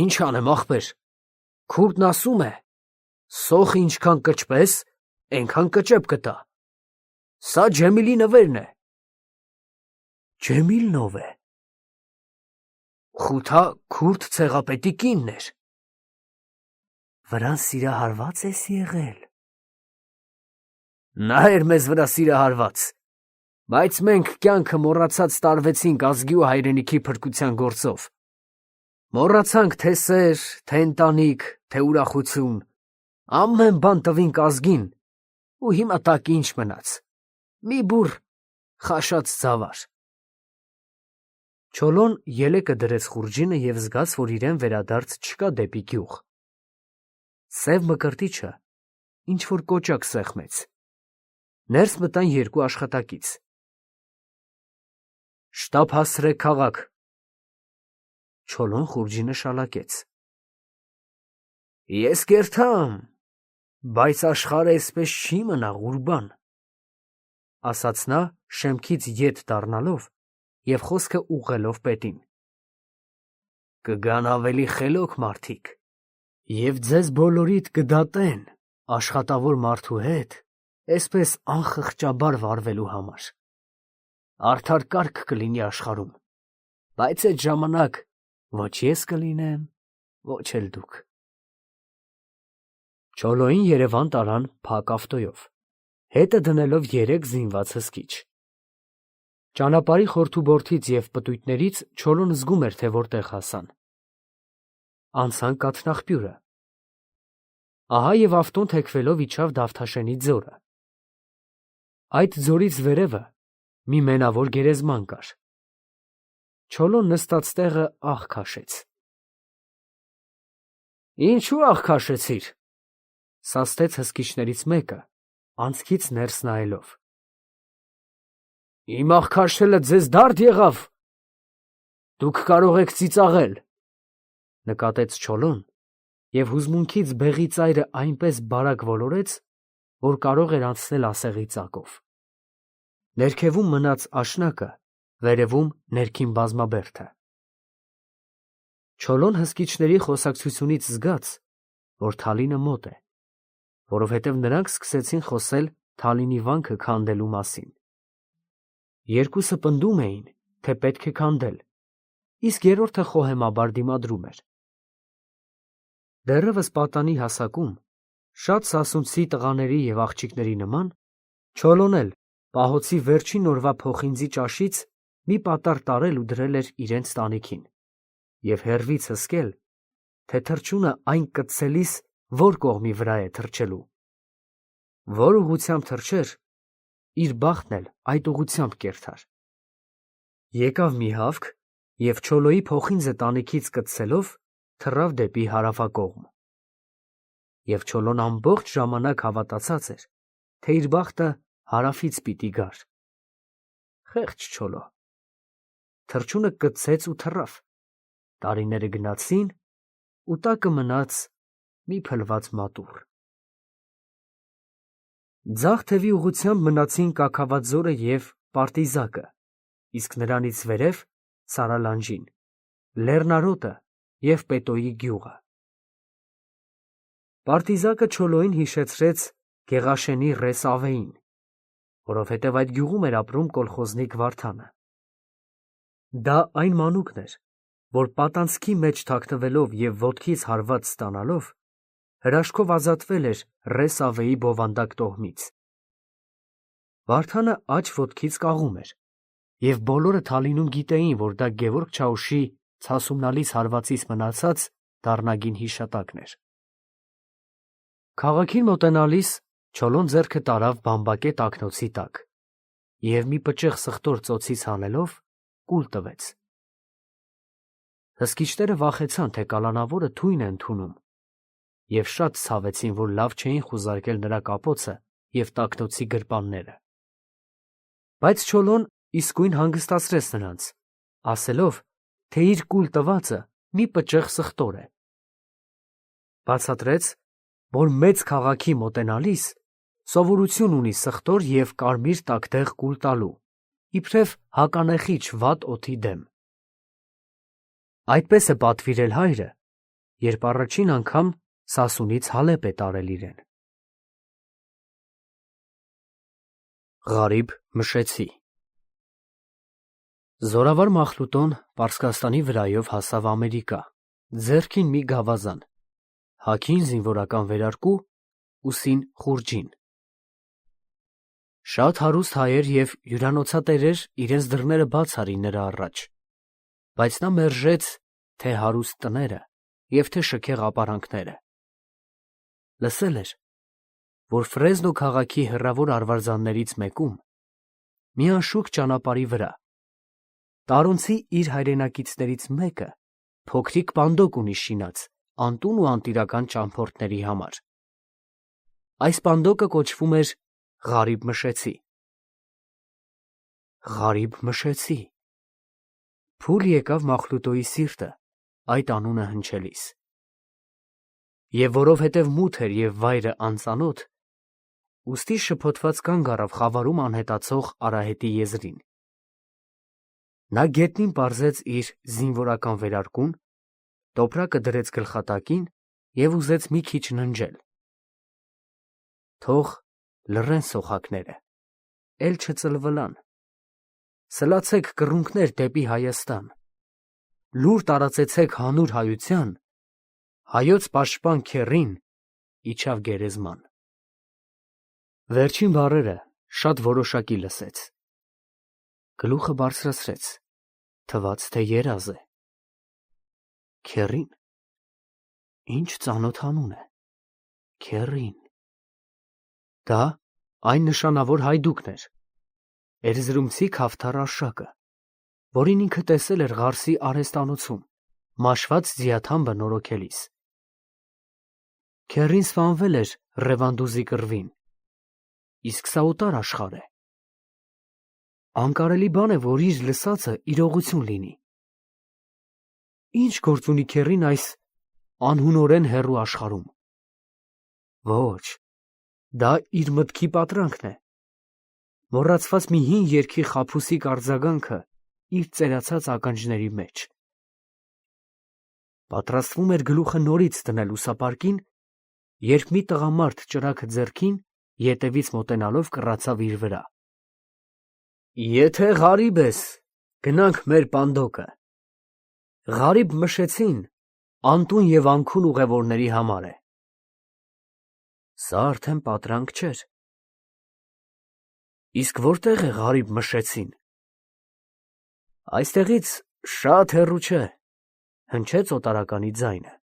Ինչ անեմ, ախպեր, քուրդն ասում է, սոխը ինչքան կճպես, այնքան կճեպ կտա։ Սա Ջեմիլի նվերն է։ Ջեմիլն ով է։ Խութա քուրդ ցեղապետի կինն էր։ Վրան սիրահարված ես եղել։ Նա էր մեզ վրա սիրահարված, բայց մենք կյանքը մոռացած տարվեցինք ազգի ու հայրենիքի փրկության գործով։ Մոռացանք թե սեր, թե ընտանիք, թե ուրախություն, ամեն բան տվինք ազգին, ու հիմա տակ ինչ մնաց։ Մի բուռ խաշած ծավար։ Չոլոն ելեկը դրեց խուրջինը և զգաց, որ իրեն վերադարձ չկա դեպի գյուղ։ Սև մկրտիչը ինչ-որ կոճակ սեղմեց։ Ներս մտան երկու աշխատակից։ Շտապ հասցրեք քաղաք։ Չոլոն խուրջինը շալակեց։ Ես կերթամ, բայց աշխարհը էսպես չի մնա, Ղուրբան, ասաց նա շեմքից ետ դառնալով և խոսքը ուղղելով պետին։ Կգան ավելի խելոք մարդիկ, և ձեզ բոլորիդ կդատեն աշխատավոր մարդու հետ էսպես անխղճաբար վարվելու համար։ Արդար կարգ կլինի աշխարհում, բայց այդ ժամանակ ոչ ես կլինեմ, ոչ էլ դուք։ Չոլոին Երևան տարան փակ ավտոյով, հետը դնելով 3 զինված հսկիչ։ Ճանապարհի խորթուբորթից և պտույտներից Չոլոն զգում էր, թե որտեղ հասան։ Անցան կաթնաղբյուրը։ Ահա և ավտոն թեքվելով իջավ Դավթաշենի ձորը։ Այդ ձորից վերևը մի մենավոր գերեզման կար։ Չոլոն նստած տեղը աղ քաշեց։ Ինչու աղ քաշեցիր, սաստեց հսկիչներից մեկը, անցքից ներս նայելով։ Իմ աղ քաշելը ձեզ դարդ եղավ։ Դուք կարող եք ծիծաղել, նկատեց Չոլոն և հուզմունքից բեղի ծայրը այնպես բարակ ոլորեց, որ կարող էր անցնել ասեղի ծակով։ Ներքևում մնաց աշնակը, վերևում ներքին բազմաբերդը։ Չոլոն հսկիչների խոսակցությունից զգաց, որ Թալինը մոտ է, որովհետև նրանք սկսեցին խոսել Թալինի վանքը քանդելու մասին։ Երկուսը պնդում էին, թե պետք է քանդել, իսկ երրորդը խոհեմաբար դիմադրում էր։ Դեռևս պատանի հասակում, շատ սասունցի տղաների և աղջիկների նման, Չոլոն էլ պահոցի վերջին օրվա փոխինձի ճաշից մի պատառ տարել ու դրել էր իրենց տանիքին և հեռվից հսկել, թե թռչունը այն կծցելիս որ կողմի վրա է թռչելու։ Որ ուղղությամբ թռչեր, իր բախտն էլ այդ ուղղությամբ կերթար։ Եկավ մի հավք և Չոլոյի փոխինձը տանիքից կծցելով թռավ դեպի հարավակողմ։ Եվ Չոլոն ամբողջ ժամանակ հավատացած էր, թե իր բախտը հարավից պիտի գար։ Խեղճ Չոլո։ Թռչունը կծեց ու թռավ։ Տարիները գնացին, ու տակը մնաց մի փլված մատուռ։ Ձախ թևի ուղղությամբ մնացին Կաքավաձորը և Պարտիզակը, իսկ նրանից վերև Սարալանջին, Լեռնարոտը և Պետոյի գյուղը։ Պարտիզակը Չոլոյին հիշեցրեց Գեղաշենի ռես Ավեին, որովհետև այդ գյուղում էր ապրում կոլխոզնիկ Վարդանը։ Դա այն մանուկն էր, որ պատանցքի մեջ թաքնվելով և ոտքից հարված ստանալով, հրաշքով ազատվել էր ռես Ավեի բովանդակ տոհմից։ Վարդանը աջ ոտքից կաղում էր, և բոլորը Թալինում գիտեին, որ դա Գևորգ Չաուշի ցասումնալից հարվածից մնացած դառնագին հիշատակն էր։ Քաղաքին մոտենալիս Չոլոն ձեռքը տարավ բամբակե տակնոցի տակ և մի պճեղ սխտոր ծոցից հանելով կուլ տվեց։ Հսկիչները վախեցան, թե կալանավորը թույն է ընդունում, և շատ ցավեցին, որ լավ չէին խուզարկել նրա կապոցը և տակնոցի գրպանները։ Բայց Չոլոն իսկույն հանգստացրեց նրանց, ասելով, թե իր կուլ տվածը մի պճեղ սխտոր է։ Բացատրեց, որ մեծ քաղաքի մոտենալիս սովորություն ունի սխտոր և կարմիր տակդեղ կուլ տալու, իբրև հականեխիչ վատ օդի դեմ։ Այդպես է պատվիրել հայրը, երբ առաջին անգամ Սասունից Հալեպ է տարել իրեն։ Ղարիբ Մշեցի Զորավար Մախլուտոն Պարսկաստանի վրայով հասավ Ամերիկա, ձեռքին մի գավազան, հագին զինվորական վերարկու, ուսին խուրջին։ Շատ հարուստ հայեր և հյուրանոցատերեր իրենց դռները բաց արին նրա առաջ, բայց նա մերժեց թե հարուստ տները և թե շքեղ ապարանքները։ Լսել էր, որ Ֆրեզնո քաղաքի հեռավոր արվարձաններից մեկում, մի անշուք ճանապարհի վրա, տարոնցի իր հայրենակիցներից մեկը փոքրիկ պանդոկ ունի շինած անտուն ու անտիրական ճամփորդների համար։ Այս պանդոկը կոչվում էր Ղարիբ Մշեցի։ Ղարիբ Մշեցի… Փուլ եկավ Մախլուտոյի սիրտը այդ անունը հնչելիս։ Եվ որովհետև մութ էր և վայրը անծանոթ, ուստի շփոթված կանգ առավ խավարում անհետացող արահետի եզրին։ Նա գետնին պարզեց իր զինվորական վերարկուն, տոպրակը դրեց գլխատակին և ուզեց մի քիչ ննջել։ Թող լռեն սոխակները, էլ չծլվլան, սլացեք կռունկներ դեպի Հայաստան, լուր տարածեցեք հանուր հայության, հայոց պաշտպան քեռին իջավ գերեզման։ Վերջին բառերը շատ որոշակի լսեց։ Գլուխը բարձրացրեց, թվաց, թե երազ է։ Քեռին… Ինչ ծանոթ անուն է, քեռին… Դա այն նշանավոր հայդուկն էր, էրզրումցի Քավթար Արշակը, որին ինքը տեսել էր Ղարսի արհեստանոցում, մաշված ձիաթամբը նորոգելիս։ Քեռին սպանվել էր Ռևանդուզի կռվին, իսկ սա օտար աշխարհ է։ Անկարելի բան է, որ իր լսածը իրողություն լինի։ Ինչ գործ ունի քեռին այս անհունորեն հեռու աշխարհում։ Ոչ, դա իր մտքի պատրանքն է, մոռացված մի հին երգի խաբուսիկ արձագանքը իր ծերացած ականջների մեջ։ Պատրաստվում էր գլուխը նորից դնել ուսապարկին, երբ մի տղամարդ ճրագը ձեռքին, ետևից մոտենալով կռացավ իր վրա։ Եթե Ղարիբ ես, գնանք մեր պանդոկը։ Ղարիբ Մշեցին անտուն և անքուն ուղևորների համար է։ Սա արդեն պատրանք չէր։ Իսկ որտե՞ղ է Ղարիբ Մշեցին։ Այստեղից շատ հեռու չէ, հնչեց օտարականի ձայնը։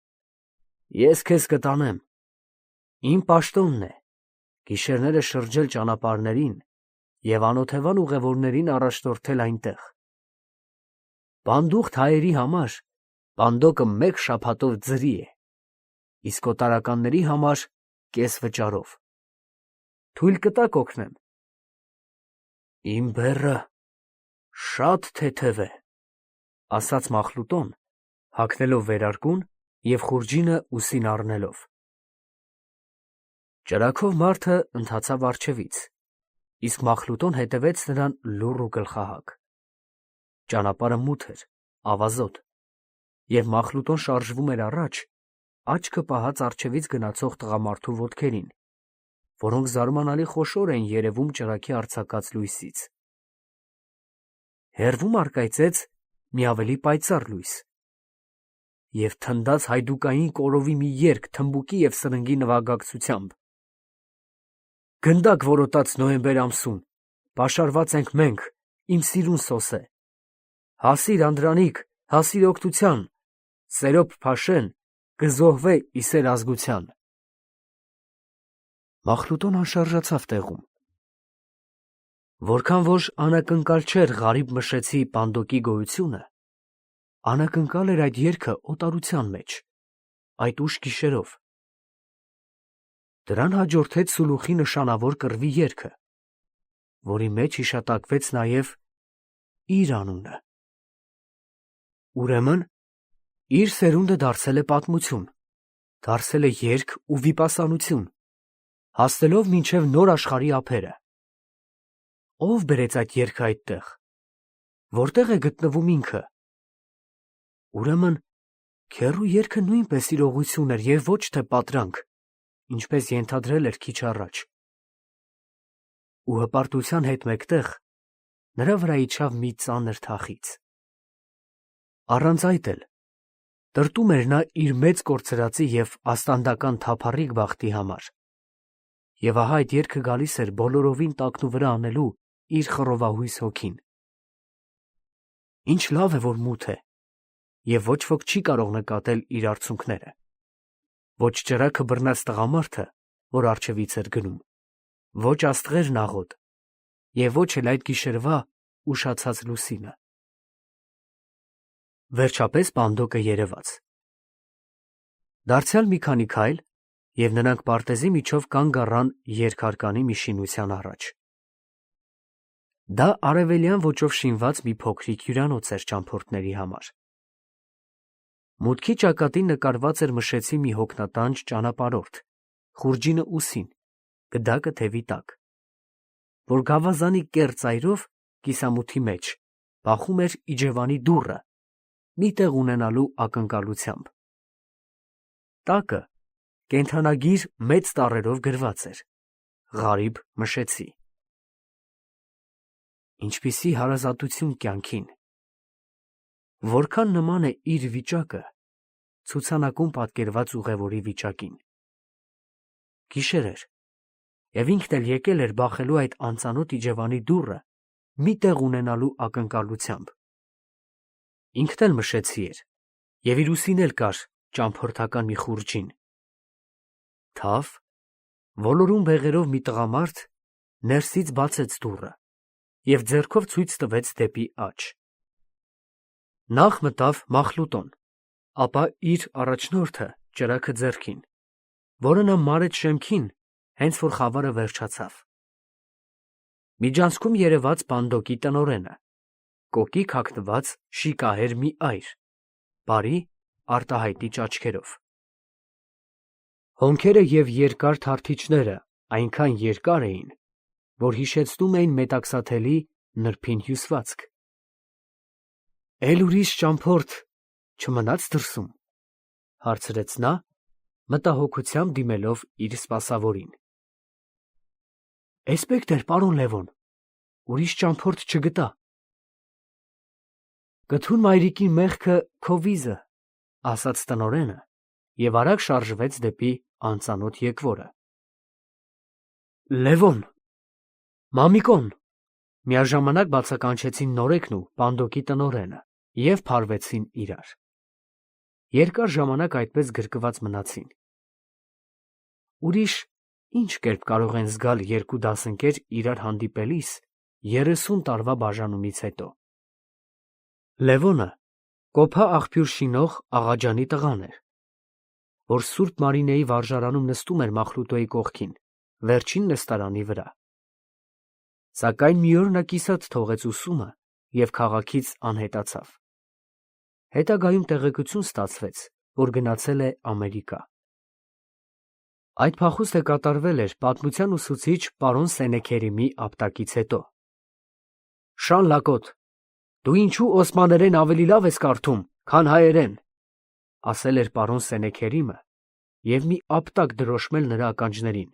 Ես քեզ կտանեմ։ Իմ պաշտոնն է գիշերները շրջել ճանապարհներին և անօթևան ուղևորներին առաջնորդել այնտեղ։ Բանդուղտ հայերի համար պանդոկը մեկ շաբաթով ձրի է, իսկ օտարականների համար կես վճարով։ Թույլ կտաք օգնեմ։ Իմ բեռը շատ թեթև է, ասաց Մախլուտոն, հագնելով վերարկուն և խուրջինը ուսին առնելով։ Ճրագով մարդը ընթացավ առջևից, իսկ Մախլուտոն հետևեց նրան լուռ ու գլխահակ։ Ճանապարհը մութ էր, ավազոտ, և Մախլուտոն շարժվում էր առաջ, աչքը պահած առջևից գնացող տղամարդու ոտքերին, որոնք զարմանալի խոշոր էին երևում ճրագի արձակած լույսից։ Հեռվում առկայծեց մի ավելի պայծառ լույս, և թնդաց հայդուկային կորովի մի երգ թմբուկի և սրնգի նվագակցությամբ. «Գնդակ որոտաց նոյեմբեր ամսուն, պաշարված ենք մենք, իմ սիրուն Սոսե, հասիր Անդրանիկ, հասիր օգնության, Սերոբ Փաշեն կզոհվե ի սեր ազգության»։ Մախլուտոն անշարժացավ տեղում։ Որքան որ անակնկալ չէր Ղարիբ Մշեցի Պանդոկի գոյությունը, անակնկալ էր այդ երգը օտարության մեջ, այդ ուշ գիշերով։ Դրան հաջորդեց Սուլուխի նշանավոր կռվի երգը, որի մեջ հիշատակվեց նաև իր անունը։ Ուրեմն իր սերունդը դարձել է պատմություն, դարձել է երգ ու վիպասանություն, հասնելով մինչև նոր աշխարհի ափերը։ Ո՞վ բերեց այդ երգը այդտեղ, որտեղ է գտնվում ինքը։ Ուրեմն քեռու երգը նույնպես իրողություն էր և ոչ թե պատրանք, ինչպես ենթադրել էր քիչ առաջ։ Ու հպարտության հետ մեկտեղ նրա վրա իջավ մի ծանր թախիծ։ Առանց այդ էլ տրտում էր նա իր մեծ կորցրածի և աստանդական թափառիկ բախտի համար։ Եվ ահա այդ երգը գալիս էր բոլորովին տակնուվրա անելու իր խռովահույս հոգին։ Ինչ լավ է, որ մութ է, և ոչ ոք չի կարող նկատել իր արցունքները։ Ոչ ճրագը բռնած տղամարդը, որ առջևից էր գնում, ոչ աստղերն աղոտ, և ոչ էլ այդ գիշերվա ուշացած լուսինը։ Վերջապես Պանդոկը երևաց։ Դարձյալ մի քանի քայլ, և նրանք պարտեզի միջով կանգ առան երկհարկանի մի շինության առաջ։ Դա արևելյան ոճով շինված մի փոքրիկ հյուրանոց էր ճամփորդների համար։ Մուտքի ճակատին նկարված էր Մշեցի մի հոգնատանջ ճանապարհորդ, խուրջինը ուսին, գդակը թևի տակ, որ գավազանի կեռ ծայրով կիսամութի մեջ բախում էր իջևանի դուռը, մի տեղ ունենալու ակնկալությամբ։ Տակը կենդանագիր մեծ տառերով գրված էր. Ղարիբ Մշեցի։ Ինչպիսի հարազատություն կյանքին։ Որքան նման է իր վիճակը ցուցանակում պատկերված ուղևորի վիճակին։ Գիշեր էր, և ինքն էլ եկել էր բախելու այդ անծանոթ իջևանի դուռը մի տեղ ունենալու ակնկալությամբ։ Ինքն էլ Մշեցի էր, և իր ուսին էլ կար ճամփորդական մի խուրջին։ Թավ, ոլորուն բեղերով մի տղամարդ ներսից բացեց դուռը և ձեռքով ցույց տվեց դեպի աջ։ Նախ մտավ Մախլուտոն, ապա իր առաջնորդը ճրագը ձեռքին, որը նա մարեց շեմքին, հենց որ խավարը վերջացավ։ Միջանցքում երևաց Պանդոկի տնօրենը, կոկիկ հագնված շիկահեր մի այր, բարի արտահայտիչ աչքերով։ Հոնքերը և երկար թարթիչները այնքան երկար էին, որ հիշեցնում էին մետաքսաթելի նրբին հյուսվածք։ Էլ ուրիշ ճամփորդ չմնաց դրսում, հարցրեց նա, մտահոգությամբ դիմելով իր սպասավորին։ Էսպեկտր, պարոն Լևոն, ուրիշ ճամփորդ չգտա։ Կթուն մայրիկի մեղքը քո վիզը, ասաց տնօրենը և արագ շարժվեց դեպի անծանոթ եկվորը։ Լևոն, Մամիկոն, միաժամանակ բացականչեցին Նորեկն ու Պանդոկի տնօրենը և փարվեցին իրար։ Երկար ժամանակ այդպես գրկված մնացին։ Ուրիշ ինչ կերպ կարող են զգալ երկու դասընկեր իրար հանդիպելիս 30 տարվա բաժանումից հետո։ Լևոնը կոփա աղբյուր շինող Աղաջանի տղան էր, որ Սուրբ Մարինեի վարժարանում նստում էր Մախլուտոյի կողքին, վերջին նստարանի վրա։ Սակայն մի օր նա կիսատ թողեց ուսումը և քաղաքից անհետացավ։ Հետագայում տեղեկություն ստացվեց, որ գնացել է Ամերիկա։ Այդ փախուստը կատարվել էր պատմության ուսուցիչ պարոն Սենեքերիմի ապտակից հետո։ Շան լակոտ, դու ինչու օսմաներեն ավելի լավ ես կարդում, քան հայերեն, ասել էր պարոն Սենեքերիմը և մի ապտակ դրոշմել նրա ականջներին։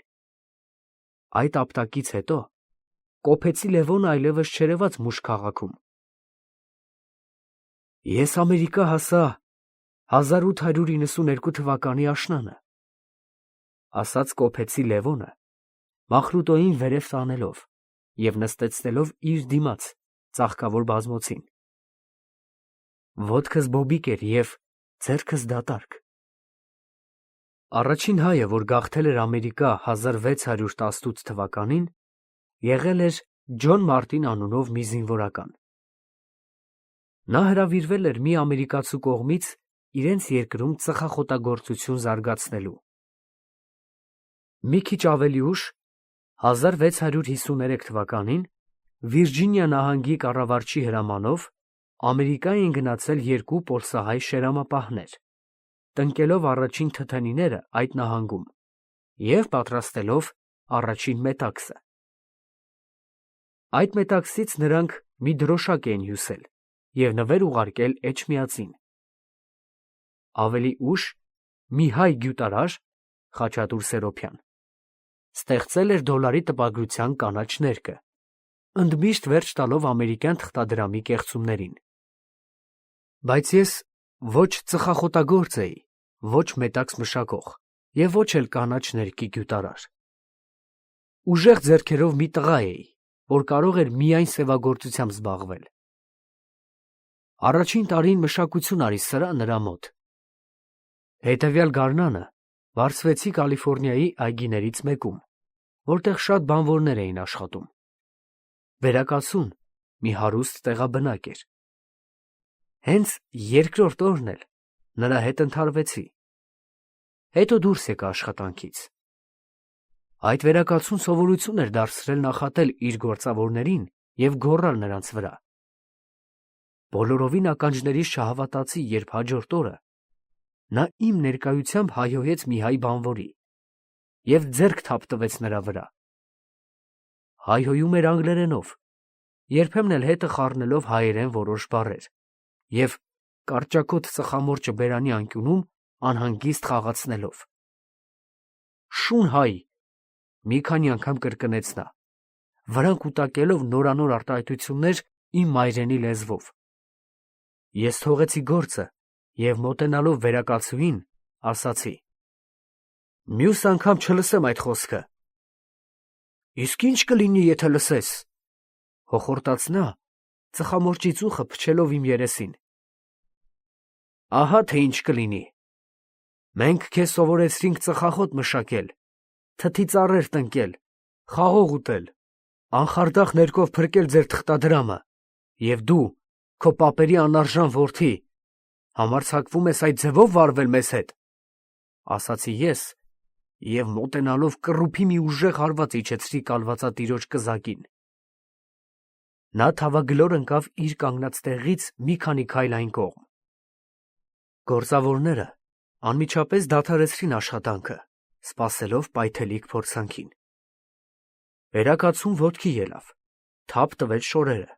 Այդ ապտակից հետո կոփեցի Լևոնը այլևս չերևաց Մուշ քաղաքում։ Ես Ամերիկա հասա 1892 թվականի աշնանը, ասաց կոփեցի Լևոնը, Մախրուտոյին վերև տանելով և նստեցնելով իր դիմաց ծաղկավոր բազմոցին։ Ոտքս բոբիկ էր և ձեռքս դատարկ։ Առաջին հայը, որ գաղթել էր Ամերիկա 1618 թվականին, եղել էր Ջոն Մարտին անունով մի զինվորական։ Նա հրավիրվել էր մի ամերիկացու կողմից իրենց երկրում ծխախոտագործություն զարգացնելու։ Մի քիչ ավելի ուշ, 1653 թվականին, Վիրջինիա նահանգի կառավարչի հրամանով Ամերիկա էին գնացել երկու պոլսահայ շերամապահներ, տնկելով առաջին թթենիները այդ նահանգում և պատրաստելով առաջին մետաքսը։ Այդ մետաքսից նրանք մի դրոշակ էին հյուսել և նվեր ուղարկել Էջմիածին։ Ավելի ուշ մի հայ գյուտարար Խաչատուր Սերոբյան ստեղծել էր դոլարի տպագրության կանաչ ներկը, ընդմիշտ վերջ տալով ամերիկյան թղթադրամի կեղծումներին։ Բայց ես ոչ ծխախոտագործ էի, ոչ մետաքս մշակող և ոչ էլ կանաչ ներկի գյուտարար։ Ուժեղ ձեռքերով մի տղա էի, որ կարող էր միայն սևագործությամբ զբաղվել։ Առաջին տարին մշակություն արի սրա նրա մոտ։ Հետևյալ գարնանը վարձվեցի Կալիֆոռնիայի այգիներից մեկում, որտեղ շատ բանվորներ էին աշխատում։ Վերակացուն մի հարուստ տեղաբնակ էր։ Հենց երկրորդ օրն էլ նրա հետ ընդհարվեցի։ Հետո դուրս եկա աշխատանքից։ Այդ վերակացուն սովորություն էր դարձրել նախատել իր գործավորներին և գոռալ նրանց վրա։ Բոլորովին ականջներիս չհավատացի, երբ հաջորդ օրը նա իմ ներկայությամբ հայհոյեց մի հայ բանվորի և ձեռք թափտվեց նրա վրա։ Հայհոյում էր անգլերենով, երբեմն էլ հետը խառնելով հայերեն որոշ բառեր և կարճակոթ ծխամորճը բերանի անկյունում անհանգիստ խաղացնելով։ Շուն հայ, մի քանի անգամ կրկնեց նա, վրան կուտակելով նորանոր արտահայտություններ իմ մայրենի լեզվով։ Ես թողեցի գործը և մոտենալով վերակացուին, ասացի. «Մյուս անգամ չլսեմ այդ խոսքը»։ «Իսկ ի՞նչ կլինի, եթե լսես», հոխորտաց նա, ծխամորճի ծուխը փչելով իմ երեսին։ «Ահա թե ինչ կլինի։ Մենք քեզ սովորեցրինք ծխախոտ մշակել, թթի ծառեր տնկել, խաղող ուտել, անխարդախ ներկով փրկել ձեր թղթադրամը, և դու, քո պապերի անարժան որդի, համարձակվում ես այդ ձևով վարվել մեզ հետ», ասացի ես և մոտենալով կռուփի մի ուժեղ հարված իջեցրի կալվածատիրոջ կզակին։ Նա թավագլոր ընկավ իր կանգնած տեղից մի քանի քայլ այն կողմ։ Գործավորները անմիջապես դադարեցրին աշխատանքը, սպասելով պայթելիկ փորձանքին։ Վերակացուն ոտքի ելավ, թափ տվեց շորերը,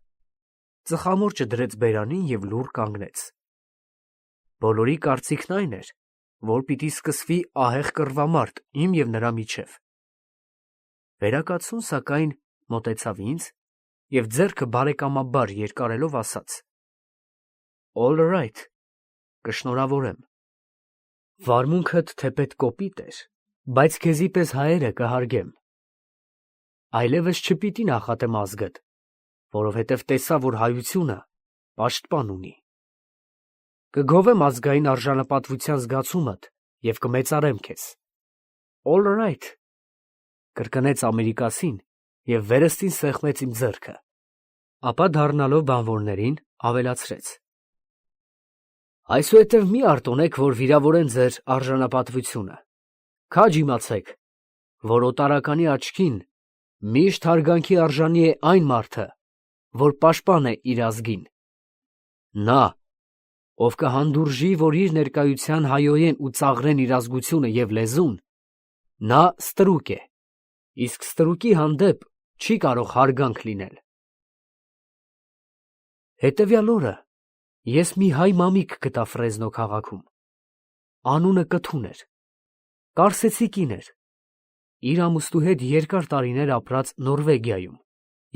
ծխամորճը դրեց բերանին և լուռ կանգնեց։ Բոլորի կարծիքն այն էր, որ պիտի սկսվի ահեղ կռվամարտ իմ և նրա միջև։ Վերակացուն, սակայն, մոտեցավ ինձ և ձեռքը բարեկամաբար երկարելով ասաց. «All right, կշնորհավորեմ։ Վարմունքդ թեպետ կոպիտ էր, բայց քեզի պես հայերը կհարգեմ։ Այլևս չպիտի նախատեմ ազգդ, որովհետև տեսա, որ հայությունը պաշտպան ունի։ Կգովեմ ազգային արժանապատվության զգացումդ և կմեծարեմ քեզ»։ «All right», կրկնեց ամերիկացին և վերստին սեղմեց իմ ձեռքը, ապա դառնալով բանվորներին ավելացրեց. «Այսուհետև մի արտոնեք, որ վիրավորեն ձեր արժանապատվությունը, քաջ իմացեք, որ օտարականի աչքին միշտ հարգանքի արժանի է այն մարդը, որ պաշտպան է իր ազգին։ Նա, ով կհանդուրժի, որ իր ներկայության հայոյեն ու ծաղրեն իր ազգությունը և լեզուն, նա ստրուկ է, իսկ ստրուկի հանդեպ չի կարող հարգանք լինել։ Հետևյալ օրը ես մի հայ մամիկ գտա Ֆրեզնո քաղաքում։ Անունը Կթուն էր, կարսեցի կին էր, իր ամուսնու հետ երկար տարիներ ապրած Նորվեգիայում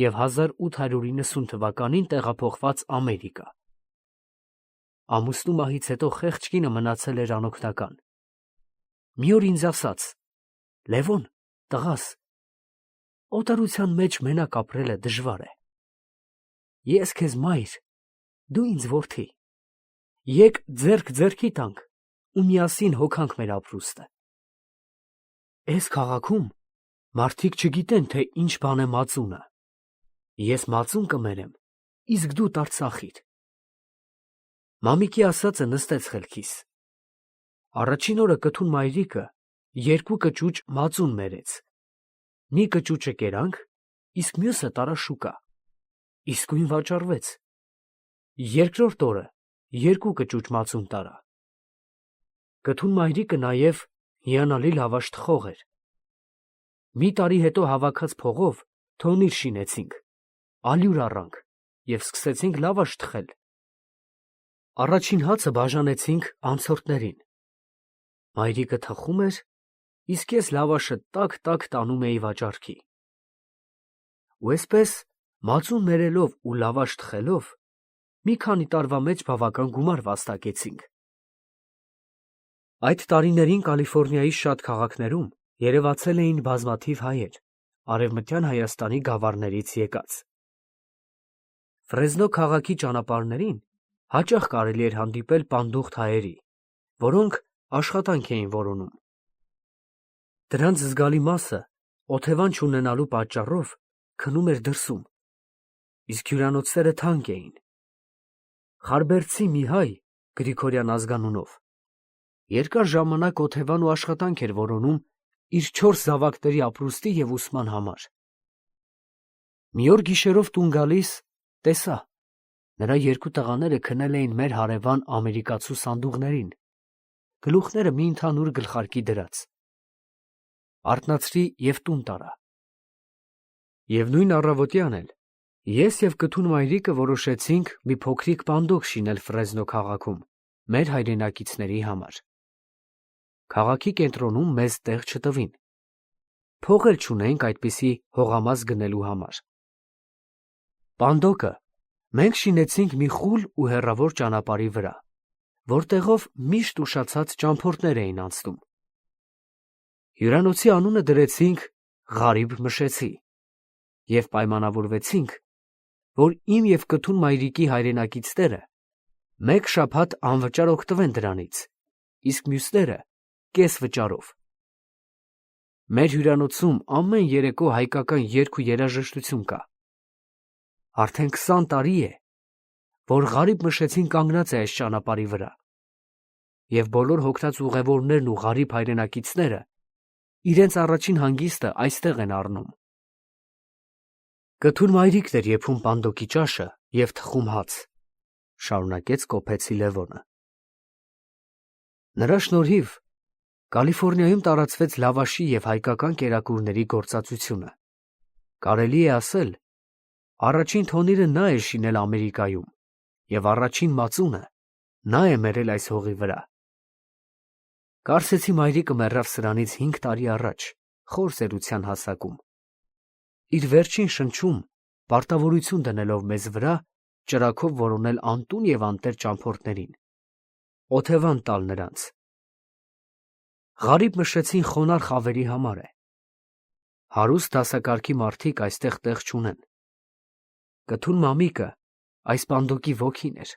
և 1890 թվականին տեղափոխված Ամերիկա։ Ամուսնու մահից հետո խեղճ կինը մնացել էր անօգնական։ Մի օր ինձ ասաց. «Լևոն, տղաս, օտարության մեջ մենակ ապրելը դժվար է։ Ես քեզ մայր, դու ինձ որդի։ Եկ ձեռք ձեռքի տանք ու միասին հոգանք մեր ապրուստը։ Էս քաղաքում մարդիկ չգիտեն, թե ինչ բան է մածունը։ Ես մածուն կմերեմ, իսկ դու տարծախիր»։ Մամիկի ասածը նստեց խելքիս։ Առաջին օրը Կթուն մայրիկը 2 կճուճ մածուն մերեց։ Մի կճուճը կերանք, իսկ մյուսը տարավ շուկա։ Իսկույն վաճառվեց։ Երկրորդ օրը 2 կճուճ մածուն տարա։ Կթուն մայրիկը նաև հիանալի լավաշ թխող էր։ Մի տարի հետո հավաքած փողով թոնիր շինեցինք, ալյուր առանք և սկսեցինք լավաշ թխել։ Առաջին հացը բաժանեցինք անցորդներին։ Մայրիկը թխում էր, իսկ ես լավաշը տաք տանում էի վաճառքի։ Ու այսպես մածուն մերելով ու լավաշ թխելով մի քանի տարվա մեջ բավական գումար վաստակեցինք։ Այդ տարիներին Կալիֆոռնիայի շատ քաղաքներում երևացել էին բազմաթիվ հայեր, Արևմտյան Հայաստանի գավառներից եկած։ Ֆրեզնո քաղաքի ճանապարհներին հաճախ կարելի էր հանդիպել պանդուխտ հայերի, որոնք աշխատանք էին որոնում։ Դրանց զգալի մասը օթևան չունենալու պատճառով քնում էր դրսում, իսկ հյուրանոցները թանկ էին։ Խարբերդցի մի հայ Գրիգորյան ազգանունով երկար ժամանակ օթևան ու աշխատանք էր որոնում իր 4 զավակների ապրուստի և ուսման համար։ Մի օր գիշերով տուն գալիս տեսա, նրա 2 տղաները քնել էին մեր հարևան ամերիկացու սանդուղներին, գլուխները մի ընդհանուր գլխարկի դրած։ Արթնացրի և տուն տարա։ Եվ նույն առավոտյան էլ ես և Կթուն մայրիկը որոշեցինք մի փոքրիկ պանդոկ շինել Ֆրեզնո քաղաքում մեր հայրենակիցների համար։ Քաղաքի կենտրոնում մեզ տեղ չտվին։ Փող էլ չունեինք այդպիսի հողամաս գնելու համար։ Պանդոկը մենք շինեցինք մի խուլ ու հեռավոր ճանապարհի վրա, որտեղով միշտ ուշացած ճամփորդներ էին անցնում։ Հյուրանոցի անունը դրեցինք Ղարիբ Մշեցի և պայմանավորվեցինք, որ իմ և Կթուն մայրիկի հայրենակիցները 1 շաբաթ անվճար օգտվեն դրանից, իսկ մյուսները կես վճարով։ Մեր հյուրանոցում ամեն երեկո հայկական երգ ու երաժշտություն կա։ Արդեն 20 տարի է, որ Ղարիբ Մշեցին կանգնած է այս ճանապարհի վրա, և բոլոր հոգնած ուղևորներն ու Ղարիբ հայրենակիցները իրենց առաջին հանգիստը այստեղ են առնում։ Կթուն մայրիկն էր եփում պանդոկի ճաշը և թխում հաց, շարունակեց կոփեցի Լևոնը։ Նրա շնորհիվ Կալիֆոռնիայում տարածվեց լավաշի և հայկական կերակուրների գործածությունը։ Կարելի է ասել, առաջին թոնիրը նա է շինել Ամերիկայում և առաջին մածունը նա է մերել այս հողի վրա։ Կարսեցի մայրիկը մեռավ սրանից 5 տարի առաջ, խոր ծերության հասակում։ Իր վերջին շնչում պարտավորություն դնելով մեզ վրա ճրագով որոնել անտուն և անտեր ճամփորդներին, օթևան տալ նրանց։ Ղարիբ Մշեցին խոնարհ խավերի համար է։ Հարուստ դասակարգի մարդիկ այստեղ տեղ չունեն։ Կթուն մամիկը այս պանդոկի ոգին էր։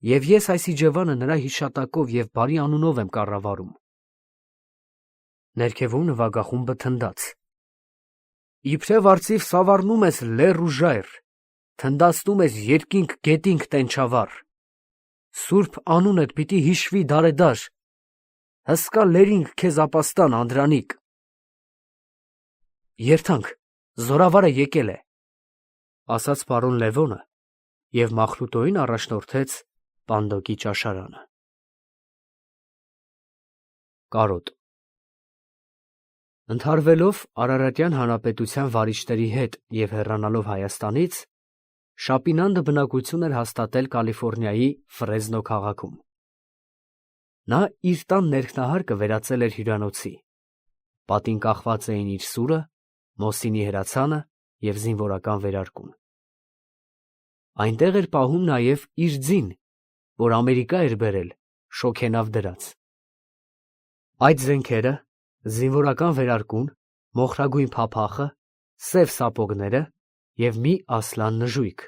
Եվ ես այս իջևանը նրա հիշատակով և բարի անունով եմ կառավարում։ Ներքևում նվագախումբը թնդաց. Իբրև արծիվ սավառնում ես լեռ ու ժայռ, թնդացնում ես երկինք գետինք տենչավառ, սուրբ անունդ պիտի հիշվի դարեդար, հսկա լերինք քեզ ապաստան Անդրանիկ։ Երթանք, զորավարը եկել է, ասաց պարոն Լևոնը և Մախլուտոյին առաջնորդեց Պանդոկի ճաշարանը։ Կարոտ Ընդհարվելով Արարատյան հանրապետության վարիչների հետ և հեռանալով Հայաստանից, Շապինանդը բնակություն էր հաստատել Կալիֆոռնիայի Ֆրեզնո քաղաքում։ Նա իր տան ներքնահարկը վերածել էր հյուրանոցի, պատին կախված էին իր սուրը, Մոսինի հրացանը և զինվորական վերարկուն։ Այնտեղ էր պահում նաև իր ձին, որ Ամերիկա էր բերել շոգենավ դրած։ Այդ զենքերը, զինվորական վերարկուն, մոխրագույն փափախը, սև սապոգները և մի ասլան նժույգ։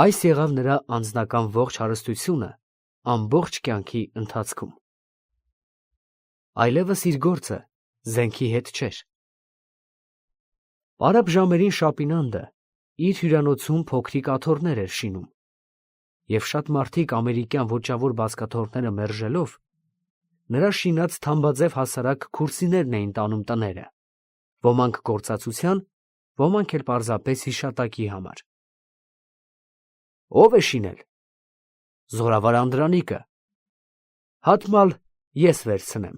Այս եղավ նրա անձնական ողջ հարստությունը ամբողջ կյանքի ընթացքում։ Այլևս իր գործը զենքի հետ չէր։ Պարապ ժամերին Շապինանդը իր հյուրանոցում փոքրիկ աթոռներ էր շինում, և շատ մարդիկ ամերիկյան ոճավոր բազկաթոռները մերժելով, նրա շինած թամբաձև հասարակ քուրսիներն էին տանում տները, ոմանք գործածության, ոմանք էլ պարզապես հիշատակի համար։ Ո՞վ է շինել։ Զորավար Անդրանիկը։ Հատմալ ես վերցնեմ,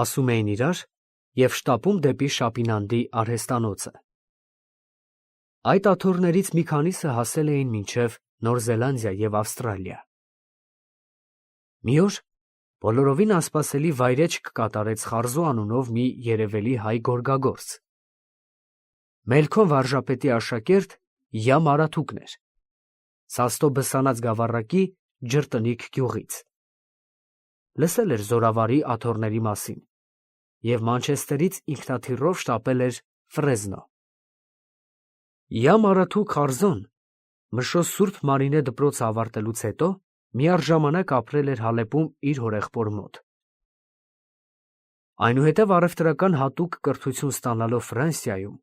ասում էին իրար և շտապում դեպի Շապինանդի արհեստանոցը։ Այդ աթոռներից մի քանիսը հասել էին մինչև Նոր Զելանդիա և Ավստրալիա։ Մի օր բոլորովին անսպասելի վայրէջք կատարեց Խարզո անունով մի երևելի հայ գորգագործ։ Մելքոն վարժապետի աշակերտ Յամ Արաթուկն էր, Սաստո Բսանած գավառակի Ջրտնիկ գյուղից։ Լսել էր զորավարի աթոռների մասին և Մանչեսթերից ինքնաթիռով շտապել էր Ֆրեզնո։ Յամ Արաթուկ Խարզոն Մշո Սուրբ Մարինե դպրոցը ավարտելուց հետո միառժամանակ ապրել էր Հալեպում իր հորեղբոր մոտ։ Այնուհետև առևտրական հատուկ կրթություն ստանալով Ֆրանսիայում,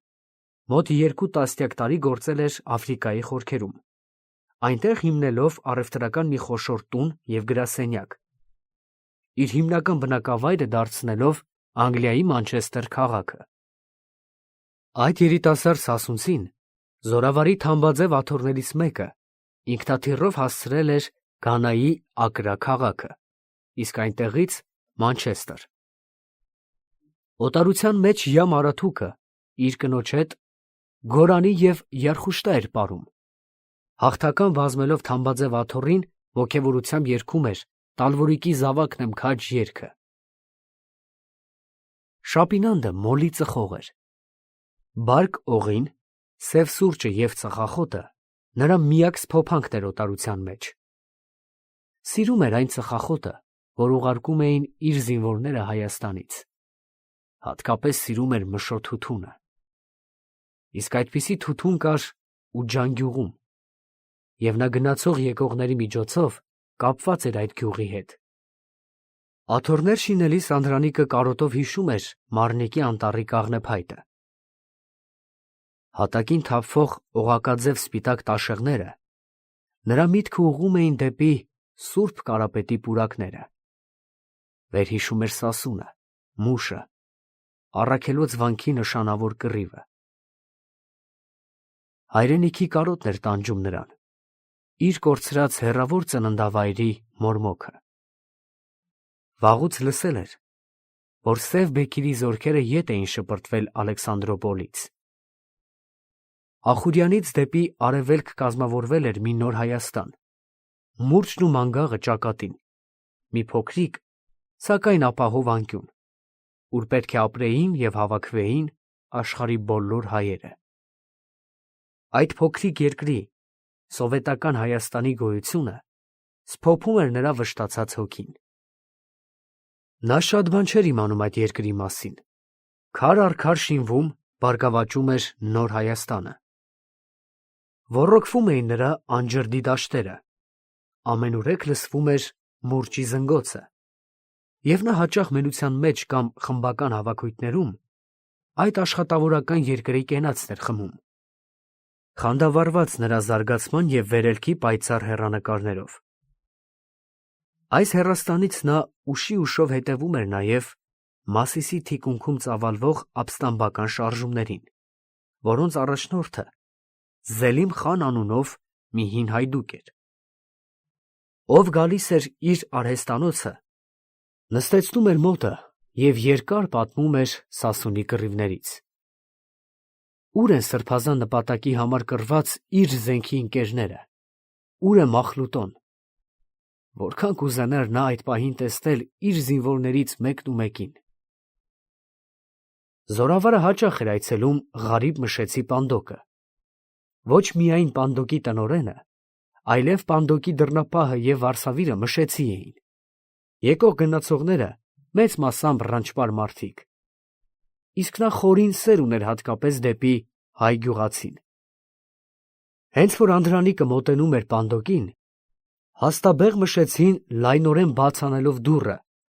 մոտ 2 տասնյակ տարի գործել էր Աֆրիկայի խորքերում, այնտեղ հիմնելով առևտրական մի խոշոր տուն և գրասենյակ, իր հիմնական բնակավայրը դարձնելով Անգլիայի Մանչեսթեր քաղաքը։ Այդ երիտասարդ սասունցին զորավարի թամբաձև աթոռներից մեկը ինքնաթիռով հասցրել էր Գանայի Ակրա քաղաքը, իսկ այնտեղից Մանչեսթեր։ Օտարության մեջ Յամ Արաթուկը իր կնոջ հետ Գորանի և Յարխուշտա էր պարում, հաղթական վազմելով թամբաձև աթոռին ոգևորությամբ երգում էր Տալվորիկի զավակն եմ քաջ երգը։ Շապինանդը մոլի ծխող էր։ Բարկ օղին, սև սուրճը և ծխախոտը նրա միակ սփոփանքն էր օտարության մեջ։ Սիրում էր այն ծխախոտը, որ ուղարկում էին իր զինվորները Հայաստանից։ Հատկապես սիրում էր Մշո թութունը։ Իսկ այդպիսի թութուն կար ու Ջանգյուղում, և նա գնացող եկողների միջոցով կապված էր այդ գյուղի հետ։ Աթոռներ շինելիս Անդրանիկը կարոտով հիշում էր Մարնիկի անտառի կաղնեփայտը։ Հատակին թափվող օղակաձև սպիտակ տաշեղները նրա միտքը ուղղում էին դեպի Սուրբ Կարապետի պուրակները։ Վերհիշում էր Սասունը, Մուշը, Առաքելոց վանքի նշանավոր կռիվը։ Հայրենիքի կարոտն էր տանջում նրան, իր կորցրած հեռավոր ծննդավայրի մորմոքը։ Վաղուց լսել էր, որ Սև Բեկիրի զորքերը ետ էին շպրտվել Ալեքսանդրոպոլից։ Ախուրյանից դեպի արևելք կազմավորվել էր մի նոր Հայաստան, մուրճն ու մանգաղը ճակատին, մի փոքրիկ, սակայն ապահով անկյուն, ուր պետք է ապրեին և հավաքվեին աշխարհի բոլոր հայերը։ Այդ փոքրիկ երկրի՝ սովետական Հայաստանի գոյությունը սփոփում էր նրա վշտացած հոգին։ Նա շատ բան չէր իմանում այդ երկրի մասին, քար առ քար շինվում, բարգավաճում էր նոր Հայաստանը։ Ոռոգվում էին նրա անջրդի դաշտերը, ամենուրեք լսվում էր մուրճի զնգոցը, և նա հաճախ մենության մեջ կամ խմբական հավաքույթներում այդ աշխատավորական երկրի կենացն էր խմում, խանդավառված նրա զարգացման և վերելքի պայծառ հեռանկարներով։ Այս հեռաստանից նա ուշի ուշով հետևում էր նաև Մասիսի թիկունքում ծավալվող ապստամբական շարժումներին, որոնց առաջնորդը Զելիմ խան անունով մի հին հայդուկ էր։ Ով գալիս էր իր արհեստանոցը, նստեցնում էր մոտը և երկար պատմում էր Սասունի կռիվներից։ Ուր են սրբազան նպատակի համար կռված իր զենքի ընկերները, ուր է Մախլուտոն, որքան կուզենար նա այդ պահին տեսնել իր զինվորներից մեկնումեկին։ Զորավարը հաճախ էր այցելում Ղարիբ Մշեցի պանդոկը, ոչ միայն պանդոկի տնօրենը, այլև պանդոկի դռնապահը և վարսավիրը Մշեցի էին։ Եկող գնացողները մեծ մասամբ ռանչպար մարդիկ, իսկ նա խորին սեր ուներ հատկապես դեպի հայ գյուղացին։ Հենց որ Անդրանիկը մոտենում էր պանդոկին, հաստաբեղ Մշեցին լայնորեն բաց անելով դուռը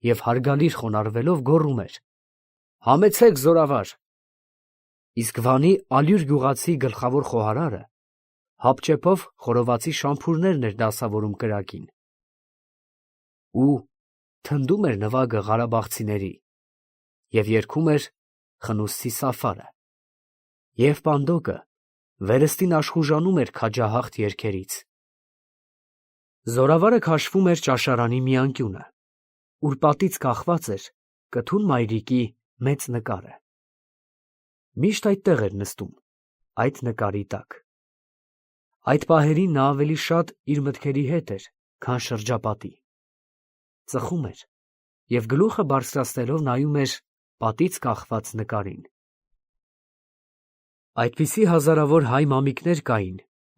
և հարգալից խոնարհվելով գոռում էր. «Համեցեք, զորավար»։ Իսկ Վանի ալյուր գյուղացի գլխավոր խոհարարը հապճեպով խորովածի շամփուրներն էր դասավորում կրակին։ Ու թնդում էր նվագը ղարաբաղցիների, և երգում էր Խնուսցի Սաֆարը, և պանդոկը վերստին աշխուժանում էր քաջահաղթ երգերից։ Զորավարը քաշվում էր ճաշարանի մի անկյունը, ուր պատից կախված էր կթուն մայրիկի մեծ նկարը։ Միշտ այդտեղ էր նստում, այդ նկարի տակ։ Այդ պահերին նա ավելի շատ իր մտքերի հետ էր, քան շրջապատի։ Ծխում էր և գլուխը բարձրացնելով նայում էր պատից կախված նկարին։ Այդպիսի հազարավոր հայ մամիկներ կային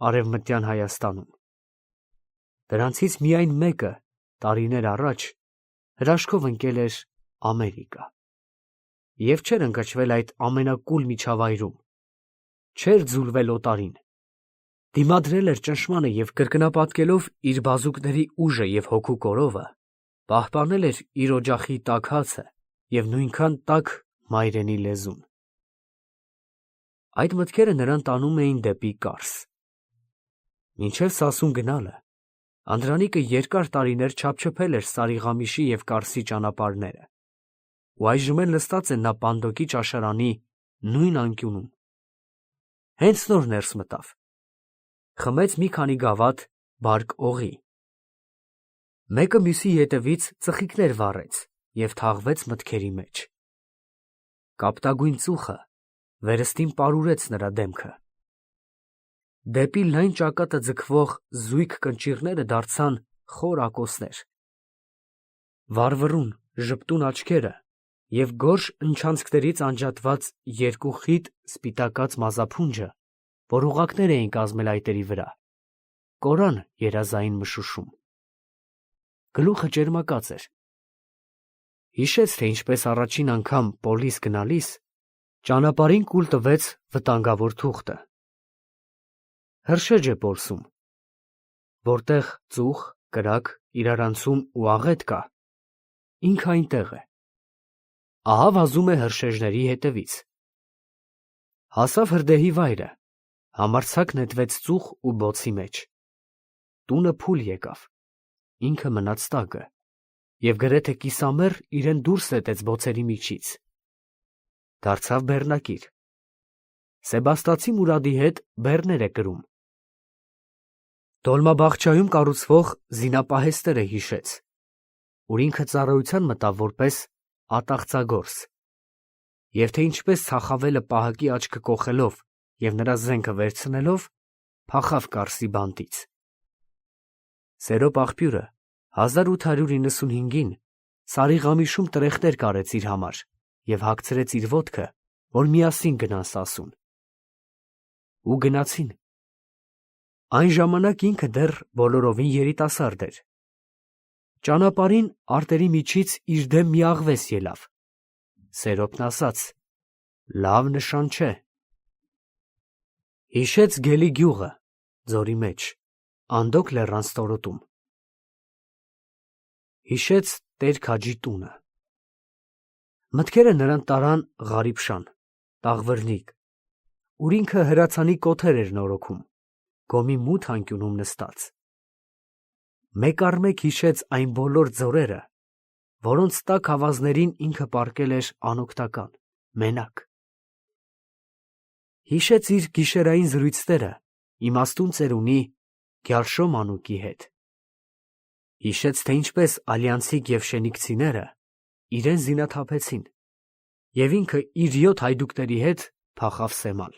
Արևմտյան Հայաստանում։ Դրանցից միայն մեկը տարիներ առաջ հրաշքով ընկել էր Ամերիկա և չէր ընկճվել այդ ամենակուլ միջավայրում, չէր ձուլվել օտարին, դիմադրել էր ճնշմանը և կրկնապատկելով իր բազուկների ուժը և հոգու կորովը, պահպանել էր իր օջախի տաք հացը և նույնքան տաք մայրենի լեզուն։ Այդ մտքերը նրան տանում էին դեպի Կարս։ Մինչև Սասուն գնալը Անդրանիկը երկար տարիներ չափչփել էր Սարիղամիշի և Կարսի ճանապարհները, ու այժմ էլ նստած է նա պանդոկի ճաշարանի նույն անկյունում։ Հենց նոր ներս մտավ, խմեց մի քանի գավաթ բարք օղի, մեկը մյուսի ետևից ծխիկներ վառեց և թաղվեց մտքերի մեջ։ Կապտագույն ծուխը վերստին պարուրեց նրա դեմքը։ Դեպի լայն ճակատը ձգվող զույգ կնճիռները դարձան խոր ակոսներ։ Վառվռուն, ժպտուն աչքերը և գորշ ընչանցքներից անջատված երկու խիտ սպիտակած մազափունջը, որ ուղղակներ էին կազմել այտերի վրա, կորան երազային մշուշում։ Գլուխը ճերմակած էր։ Հիշեց, թե ինչպես առաջին անգամ պոլիս գնալիս ճանապարհին կուլ տվեց վտանգավոր թուղթը։ Հրշեջ է պոլսում, որտեղ ծուխ, կրակ, իրարանցում ու աղետ կա, ինքը այնտեղ է։ Ահա վազում է հրշեջների հետևից։ Հասավ հրդեհի վայրը, համարձակ նետվեց ծուխ ու բոցի մեջ։ Տունը փուլ եկավ, ինքը մնաց տակը և գրեթե կիսամեռ իրեն դուրս նետեց բոցերի միջից։ Դարձավ բեռնակիր։ Սեբաստացի Մուրադի հետ բեռներ է կրում։ Դոլմաբախչայում կառուցվող զինապահեստերը հիշեց, ուր ինքը ծառայության մտավ որպես ատաղծագործ, և թե ինչպես Ցախավելը պահակի աչքը կոխելով և նրա զենքը վերցնելով փախավ Կարսի բանտից։ Սերոպ աղբյուրը 1895-ին Սարիղամիշում տրեխտեր կարեց իր համար և հագցրեց իր ոտքը, որ միասին գնան Սասուն։ Ու գնացին։ Այն ժամանակ ինքը դեռ բոլորովին երիտասարդ էր։ Ճանապարհին արտերի միջից իր դեմ մի աղվես ելավ։ Սերոպն ասաց. «Լավ նշան չէ»։ Հիշեց Գելի գյուղը, ձորի մեջ, Անդոկ լեռան ստորոտում։ Հիշեց Տեր-Քաջի տունը։ Մտքերը նրան տարան Ղարիբշան, Տաղվրնիք, ուր ինքը հրացանի կոթեր էր նորոգում, գոմի մութ անկյունում նստած։ Մեկ առ մեկ հիշեց այն բոլոր ձորերը, որոնց տաք ավազներին ինքը պառկել էր անօգնական, մենակ։ Հիշեց իր գիշերային զրույցները իմաստուն ծերունի Գյալշո մանուկի հետ։ Հիշեց, թե ինչպես ալյանցիկ եւ շենիկցիները իրեն զինաթափեցին, եւ ինքը իր 7 հայդուկների հետ փախավ Սեմալ։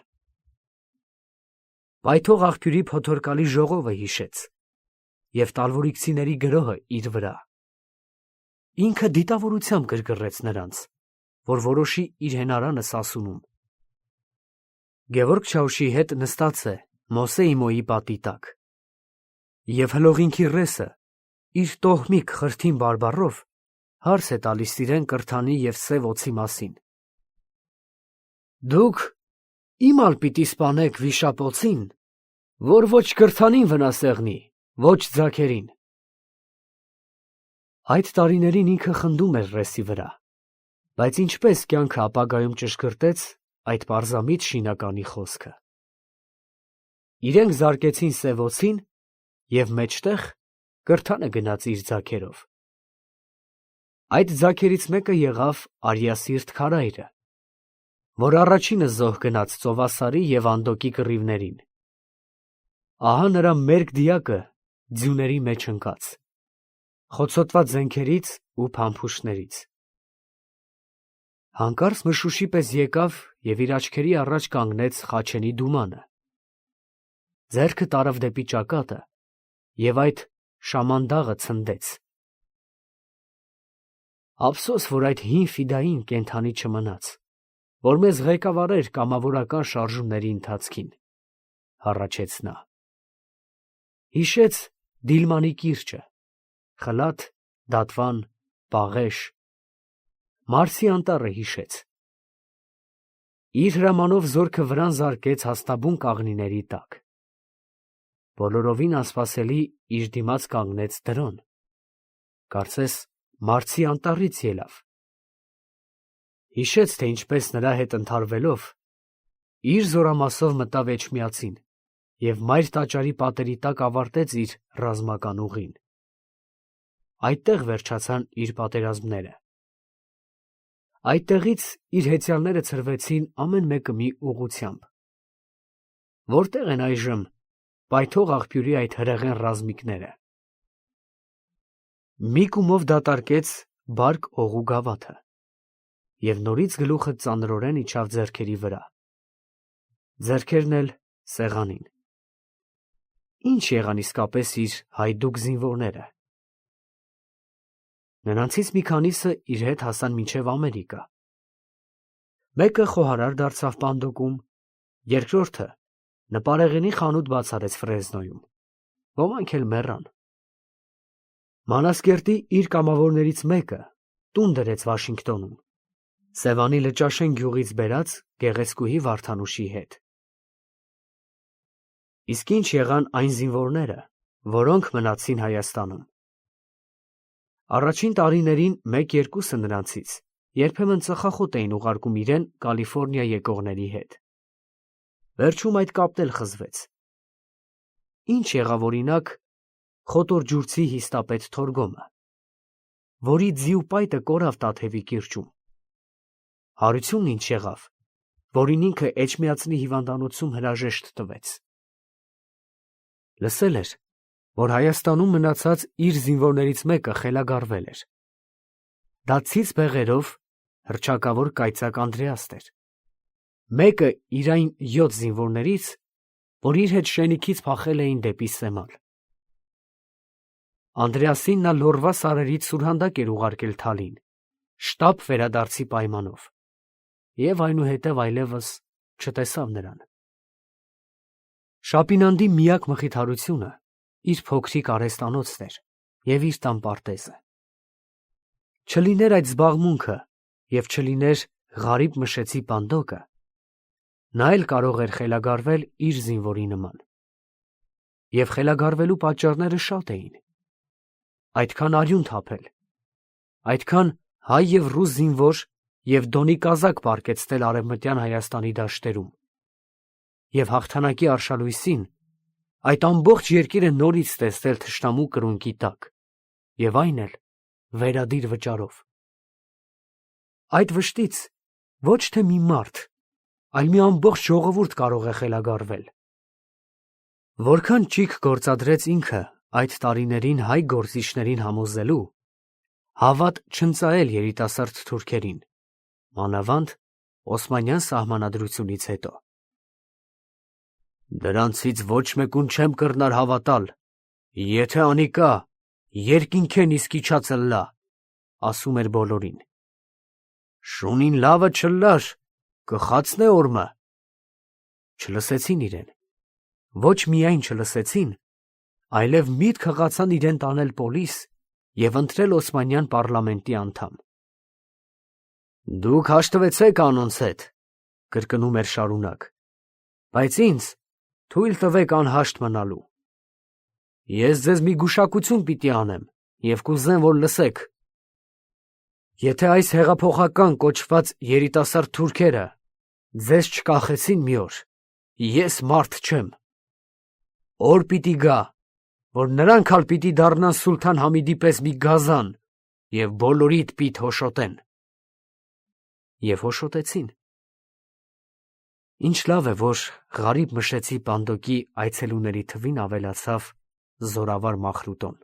Պայթող աղբյուրի փոթորկալի ժողովը հիշեց եւ տալվորիկցիների գրոհը իր վրա։ Ինքը դիտավորությամբ գրգռեց նրանց, որ որոշի իր հենարանը Սասունում։ Գևորգ Չաուշի հետ նստած է Մոսե Իմոյի պատի տակ, եւ հլողինքի ռեսը իր տոհմիկ խրթին բարբառով հարց է տալիս իրեն կրթանի եւ սև օձի մասին։ Դուք իմալ պիտի սպանեք վիշապոցին, որ ոչ կրթանին վնասեղնի, ոչ ձագերին։ Այդ տարիներին ինքը խնդում էր ռեսի վրա, բայց ինչպես կյանքը ապագայում ճշգրտեց այդ պարզամիտ շինականի խոսքը։ Իրենք զարկեցին սև օձին եւ մեջտեղ կրթանը գնաց իր ձագերով։ Այդ ձագերից մեկը եղավ Արիասիրտ քարայրը, որ առաջինը զոհ գնաց Ծովասարի եւ Անդոկի կռիվներին։ Ահա նրա մերկ դիակը ձյուների մեջ ընկած, խոցոտված զենքերից ու փամփուշտներից։ Հանկարծ մշուշի պես եկավ եւ իր աչքերի առաջ կանգնեց Խաչենի դումանը։ Ձեռքը տարավ դեպի ճակատը եւ այդ շամանդաղը ցնդեց։ Ափսոս, որ այդ հին ֆիդային կենդանի չմնաց, որ մեզ ղեկավարեր կամավորական շարժումների ընթացքին, հառաչեց նա։ Հիշեց Դիլմանի կիրճը, Խլաթ, Դատվան, Պաղեշ, Մարսի անտառը հիշեց։ Իր հրամանով զորքը վրան զարկեց հաստաբուն կաղնիների տակ։ Բոլորովին անսպասելի իր դիմաց կանգնեց դրոն, կարծես Մարսի անտառից ելավ։ Հիշեց, թե ինչպես նրա հետ ընդհարվելով իր զորամասով մտավ Էջմիածին եւ մայր տաճարի պատերի տակ ավարտեց իր ռազմական ուղին։ Այդտեղ վերջացան իր պատերազմները։ Այդտեղից իր հեծյալները ցրվեցին ամեն մեկը մի ուղղությամբ։ Որտեղ են այժմ պայթող աղբյուրի այդ հրեղեն ռազմիկները։ Մի կումով դատարկեց բարկ օղու գավաթը եւ նորից գլուխը ծանրորեն իջավ ձեռքերի վրա։ Ձեռքերն էլ սեղանին։ Ինչ եղան իսկապես իր հայդուկ զինվորները։ Նրանցից մի քանիսը իր հետ հասան մինչև Ամերիկա։ Մեկը խոհարար դարձավ Պանդոկում, երկրորդը նպարեղենի խանութ բաց արեց Ֆրեզնոյում, ոմանք էլ մեռան։ Մանասկերտի իր կամավորներից մեկը տուն դրեց Վաշինգտոնում, Սևանի Լճաշեն գյուղից բերած գեղեցկուհի Վարդանուշի հետ։ Իսկ ինչ եղան այն զինվորները, որոնք մնացին Հայաստանում։ Առաջին տարիներին մեկ-երկուսը նրանցից երբեմն ծխախոտ էին ուղարկում իրեն Կալիֆոռնիա եկողների հետ։ Վերջում այդ կապն էլ խզվեց։ Ինչ եղավ օրինակ Խոտորջուրցի հիստապետ Թորգոմը, որի ձիու պայտը կորավ Տաթևի կիրճում։ Հարությունն ինչ եղավ, որին ինքը Էջմիածնի հիվանդանոցում հրաժեշտ տվեց։ Լսել էր, որ Հայաստանում մնացած իր զինվորներից մեկը խելագարվել էր։ Դա ցից բեղերով հռչակավոր կայծակ Անդրեասն էր։ Մեկը իր այն 7 զինվորներից, որ իր հետ շենիքից փախել էին դեպի Սեմալ։ Անդրեասին նա լորվա սարերից սուրհանդակ էր ուղարկել Թալին, շտապ վերադարձի պայմանով, եւ այնուհետև այլևս չտեսավ նրան։ Շապինանդի միակ մխիթարությունը իր փոքրիկ արհեստանոցն էր եւ իր տան պարտեզը։ Չլիներ այդ զբաղմունքը եւ չլիներ Ղարիբ Մշեցի Պանդոկը, նա էլ կարող էր խելագարվել իր զինվորի նման։ Եվ խելագարվելու պատճառները շատ էին։ Այդքան արյուն թափել, այդքան հայ եւ ռուս զինվոր եւ դոնի կազակ պառկեցնել Արևմտյան Հայաստանի դաշտերում, եւ հաղթանակի արշալույսին այդ ամբողջ երկիրը նորից տեսնել թշնամու կրունկի տակ, եւ այն էլ վերադիր վճարով։ Այդ վշտից ոչ թե մի մարդ, այլ մի ամբողջ ժողովուրդ կարող է խելագարվել։ Որքան ճիգ գործադրեց ինքը այդ տարիներին հայ գործիչներին համոզելու, հավատ չընծայել երիտասարդ թուրքերին, մանավանդ Օսմանյան սահմանադրությունից հետո։ Դրանցից ոչ մեկուն չեմ կռնար հավատալ, եթե անիկա, երկինքեն իսկ իջածըլլա, ասում էր բոլորին։ Շունին լավը չլար, կխացնե օրմը։ Չլսեցին իրեն, ոչ միայն չլսեցին, այլև միտք հղացան իրեն տանել պոլիս և ընտրել Օսմանյան պառլամենտի անդամ։ Դուք հաշտվեցեք անոնց հետ, կրկնում էր շարունակ, բայց ինձ թույլ տվեք անհաշտ մնալու։ Ես ձեզ մի գուշակություն պիտի անեմ և կուզեմ, որ լսեք։ Եթե այս հեղափոխական կոչված երիտասարդ թուրքերը ձեզ չկախեցին մի օր, ես մարդ չեմ։ Օր պիտի գա, որ նրանք ալ պիտի դառնան Սուլթան Համիդի պես մի գազան և բոլորիդ պիտ հոշոտեն։ Եվ հոշոտեցին։ Ինչ լավ է, որ Ղարիբ Մշեցի Պանդոկի այցելուների թվին ավելացավ զորավար Մախրուտոն,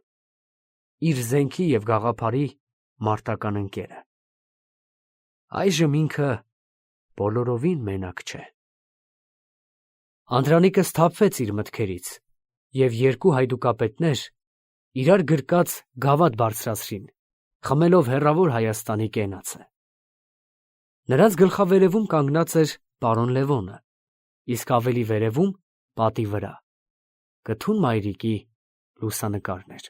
իր զենքի և գաղափարի մարտական ընկերը։ Այժմ ինքը բոլորովին մենակ չէ։ Անդրանիկը սթափվեց իր մտքերից, և երկու հայդուկապետներ իրար գրկած գավաթ բարձրացրին, խմելով հեռավոր Հայաստանի կենացը։ Նրանց գլխավերևում կանգնած էր պարոն Լևոնը, իսկ ավելի վերևում, պատի վրա, կթուն մայրիկի լուսանկարն էր։